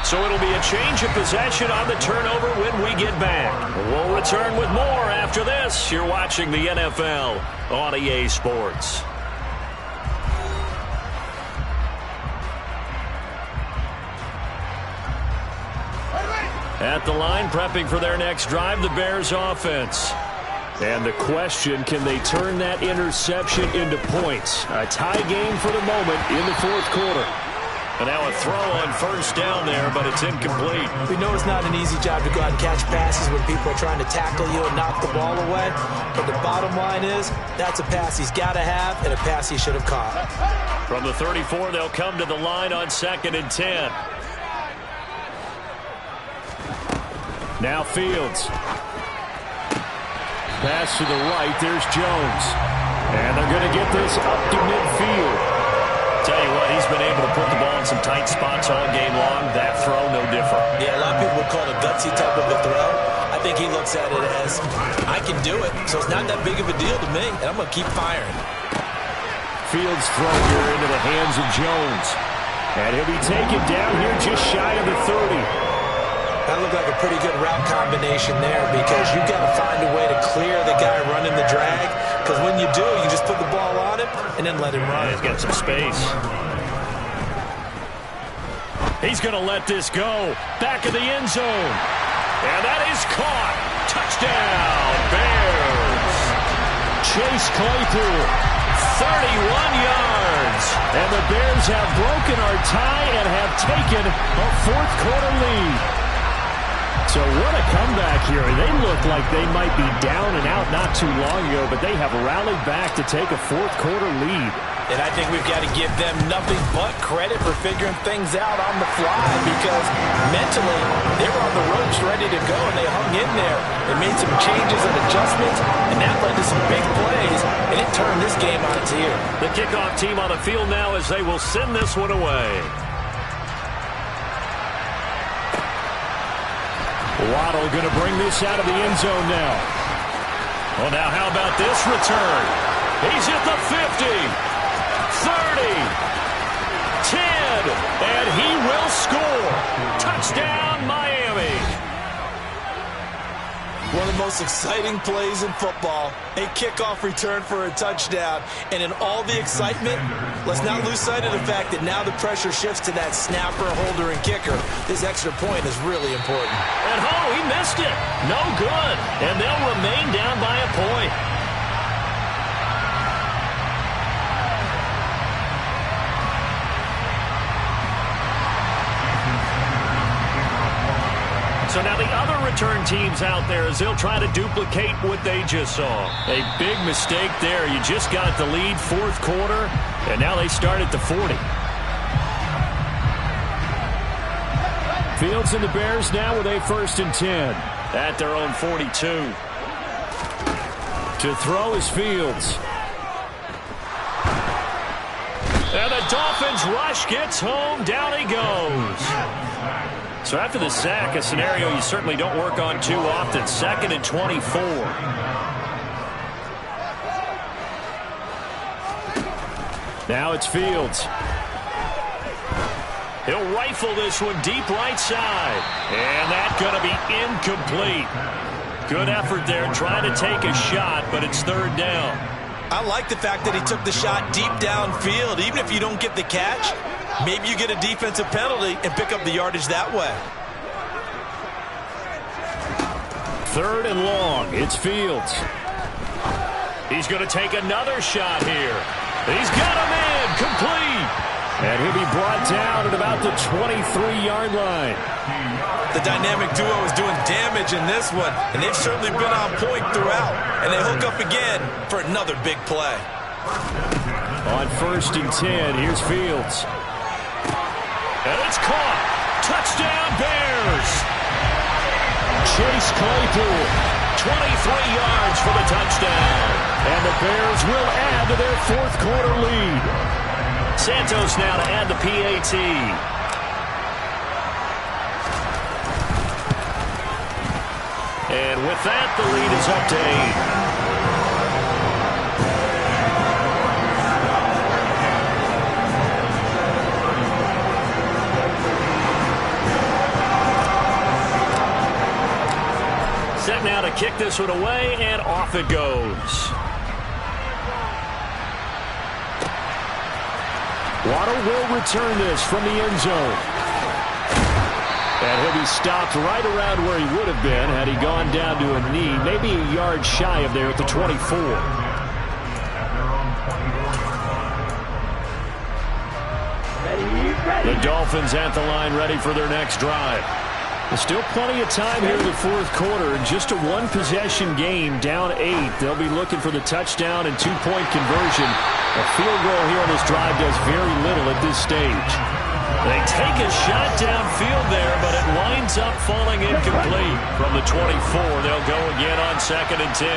So it'll be a change of possession on the turnover when we get back. We'll return with more after this. You're watching the NFL on EA Sports. At the line, prepping for their next drive, the Bears offense. And the question, can they turn that interception into points? A tie game for the moment in the fourth quarter. And now a throw on first down there, but it's incomplete. We know it's not an easy job to go out and catch passes when people are trying to tackle you and knock the ball away. But the bottom line is, that's a pass he's got to have and a pass he should have caught. From the 34, they'll come to the line on 2nd and 10. Now Fields. Pass to the right. There's Jones. And they're going to get this up to midfield. Tell you what, he's been able to put the ball in some tight spots all game long. That throw, no different. Yeah, a lot of people would call it a gutsy type of a throw. I think he looks at it as, I can do it, so it's not that big of a deal to me, and I'm going to keep firing. Fields throw here into the hands of Jones. And he'll be taken down here just shy of the 30. That looked like a pretty good route combination there because you've got to find a way to clear the guy running the drag. Because when you do, you just put the ball on him and then let him run. He's got some space. He's going to let this go. Back of the end zone. And that is caught. Touchdown, Bears. Chase Claypool, 31 yards. And the Bears have broken our tie and have taken a fourth quarter lead. So what a comeback here. They look like they might be down and out not too long ago, but they have rallied back to take a fourth quarter lead. And I think we've got to give them nothing but credit for figuring things out on the fly because mentally they were on the ropes ready to go and they hung in there. They made some changes and adjustments, and that led to some big plays, and it turned this game on its ear. The kickoff team on the field now as they will send this one away. Waddle going to bring this out of the end zone now. Well, now how about this return? He's at the 50, 30, 10, and he will score. Touchdown, Miami. One of the most exciting plays in football, a kickoff return for a touchdown. And in all the excitement, let's not lose sight of the fact that now the pressure shifts to that snapper, holder, and kicker. This extra point is really important. And he missed it. No good. And they'll remain down by a point. So now the other return teams out there as they'll try to duplicate what they just saw. A big mistake there. You just got the lead fourth quarter, and now they start at the 40. Fields and the Bears now with a 1st and 10 at their own 42. To throw is Fields. Dolphins rush, gets home, down he goes. So after the sack, a scenario you certainly don't work on too often. 2nd and 24. Now it's Fields. He'll rifle this one deep right side. And that's going to be incomplete. Good effort there trying to take a shot, but it's 3rd down. I like the fact that he took the shot deep downfield. Even if you don't get the catch, maybe you get a defensive penalty and pick up the yardage that way. 3rd and long. It's Fields. He's going to take another shot here. He's got him in. Complete. And he'll be brought down at about the 23-yard line. The dynamic duo is doing damage in this one, and they've certainly been on point throughout. And they hook up again for another big play. On 1st and 10, here's Fields. And it's caught. Touchdown, Bears. Chase Claypool, 23 yards for the touchdown. And the Bears will add to their 4th quarter lead. Santos now to add the PAT. And with that, the lead is up to 8. Set now to kick this one away, and off it goes. Waddle will return this from the end zone. And he'll be stopped right around where he would have been had he gone down to a knee, maybe a yard shy of there at the 24. The Dolphins at the line ready for their next drive. There's still plenty of time here in the 4th quarter. Just a one-possession game, down 8. They'll be looking for the touchdown and 2-point conversion. A field goal here on this drive does very little at this stage. They take a shot downfield there, but it winds up falling incomplete. From the 24, they'll go again on 2nd and 10.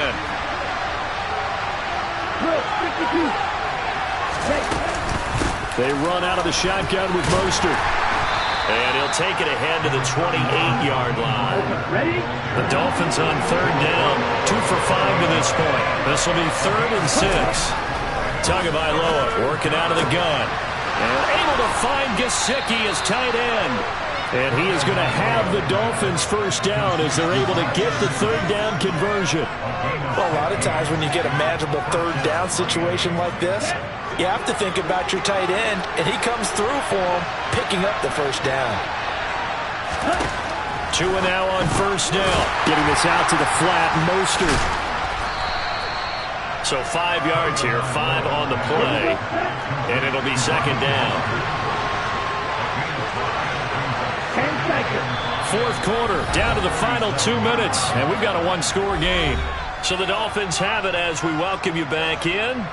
They run out of the shotgun with Mostert. And he'll take it ahead to the 28-yard line. The Dolphins on 3rd down, 2 for 5 to this point. This will be 3rd and 6. Tagovailoa working out of the gun. And able to find Gesicki as tight end. And he is going to have the Dolphins 1st down as they're able to get the 3rd down conversion. Well, a lot of times when you get a manageable 3rd down situation like this, you have to think about your tight end, and he comes through for him, picking up the 1st down. 2 now on 1st down. Getting this out to the flat, Mostert. So 5 yards here, 5 on the play, and it'll be 2nd down. 10 seconds. 4th quarter, down to the final 2 minutes, and we've got a 1-score game. So the Dolphins have it as we welcome you back in.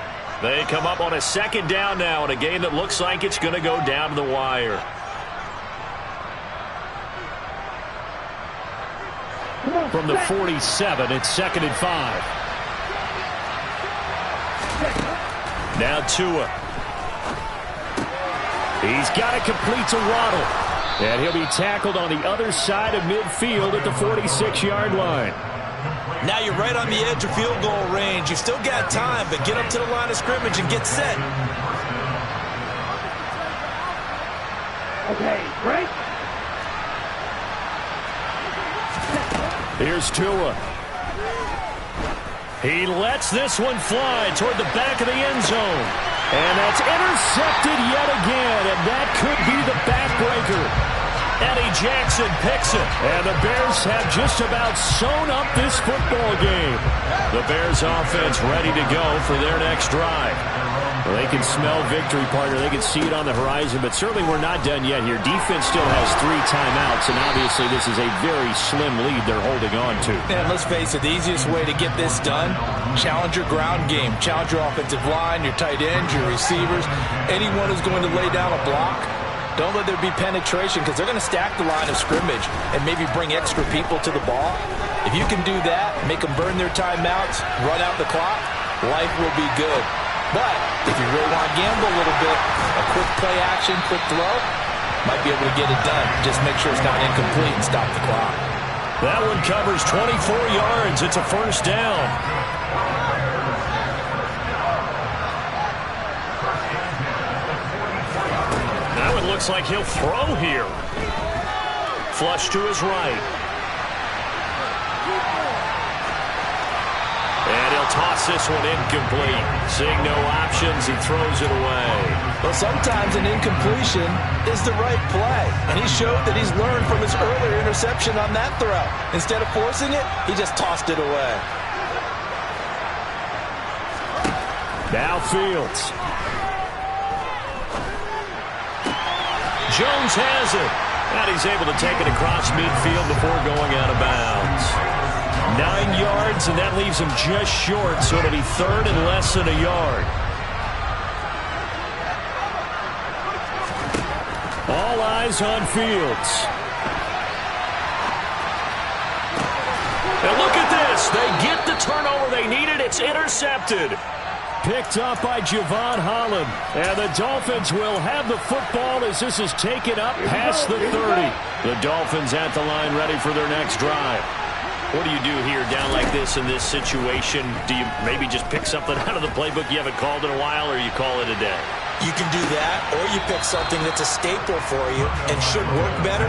They come up on a 2nd down now in a game that looks like it's going to go down to the wire. From the 47, it's 2nd and 5. Now Tua. He's got it complete to Waddle. And he'll be tackled on the other side of midfield at the 46-yard line. Now you're right on the edge of field goal range. You've still got time, but get up to the line of scrimmage and get set. Okay, break. Here's Tua. He lets this one fly toward the back of the end zone. And that's intercepted yet again, and that could be the backbreaker. Eddie Jackson picks it, and the Bears have just about sewn up this football game. The Bears offense ready to go for their next drive. Well, they can smell victory, partner. They can see it on the horizon, but certainly we're not done yet here. Defense still has 3 timeouts, and obviously this is a very slim lead they're holding on to. And let's face it, the easiest way to get this done, challenge your ground game. Challenge your offensive line, your tight ends, your receivers, anyone who's going to lay down a block. Don't let there be penetration because they're going to stack the line of scrimmage and maybe bring extra people to the ball. If you can do that, make them burn their timeouts, run out the clock, life will be good. But if you really want to gamble a little bit, a quick play action, quick throw, might be able to get it done. Just make sure it's not incomplete and stop the clock. That one covers 24 yards. It's a first down. Now it looks like he'll throw here. Flush to his right. And he'll toss this one incomplete. Seeing no options, he throws it away. Well, sometimes an incompletion is the right play. And he showed that he's learned from his earlier interception on that throw. Instead of forcing it, he just tossed it away. Now Fields. Jones has it. And he's able to take it across midfield before going out of bounds. 9 yards, and that leaves him just short, so it'll be third and less than a yard. All eyes on Fields. And look at this. They get the turnover they needed. It's intercepted. Picked up by Javon Holland. And the Dolphins will have the football as this is taken up past the 30. The Dolphins at the line ready for their next drive. What do you do here down like this in this situation? Do you maybe just pick something out of the playbook you haven't called in a while, or you call it a day? You can do that, or you pick something that's a staple for you and should work better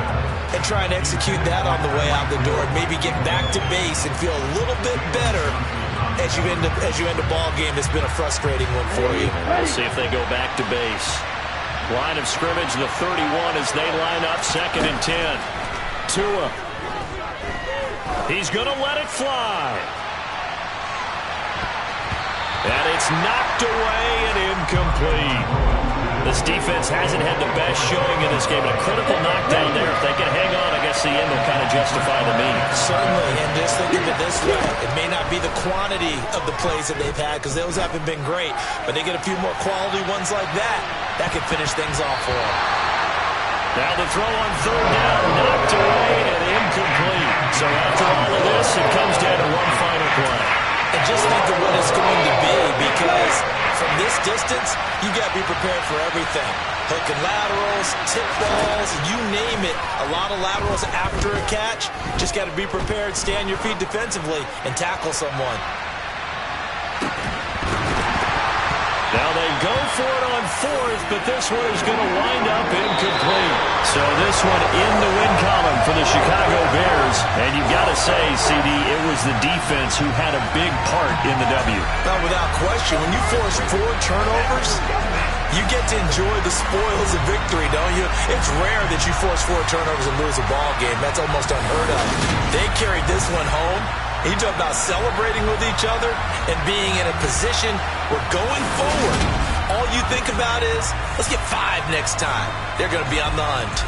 and try and execute that on the way out the door and maybe get back to base and feel a little bit better as you end a ball game that's been a frustrating one for you. We'll see if they go back to base. Line of scrimmage, the 31 as they line up, 2nd and 10. Tua. He's going to let it fly. And it's knocked away and incomplete. This defense hasn't had the best showing in this game. A critical knockdown there. If they can hang on, I guess the end will kind of justify the means. Certainly, and just think of it this way. It may not be the quantity of the plays that they've had because those haven't been great, but they get a few more quality ones like that. That could finish things off for them. Now the throw on 3rd down, knocked away and incomplete. So after all of this, it comes down to one final play. And just think of what it's going to be, because from this distance, you got to be prepared for everything. Hook and laterals, tip balls, you name it. A lot of laterals after a catch. Just got to be prepared, stay on your feet defensively, and tackle someone. Now they go for it on 4th, but this one is going to wind up incomplete. So this one in the win column for the Chicago Bears. And you've got to say, CD, it was the defense who had a big part in the W. Now, without question, when you force 4 turnovers, you get to enjoy the spoils of victory, don't you? It's rare that you force 4 turnovers and lose a ball game. That's almost unheard of. They carried this one home. You talk about celebrating with each other and being in a position where going forward, all you think about is, let's get 5 next time. They're going to be on the hunt.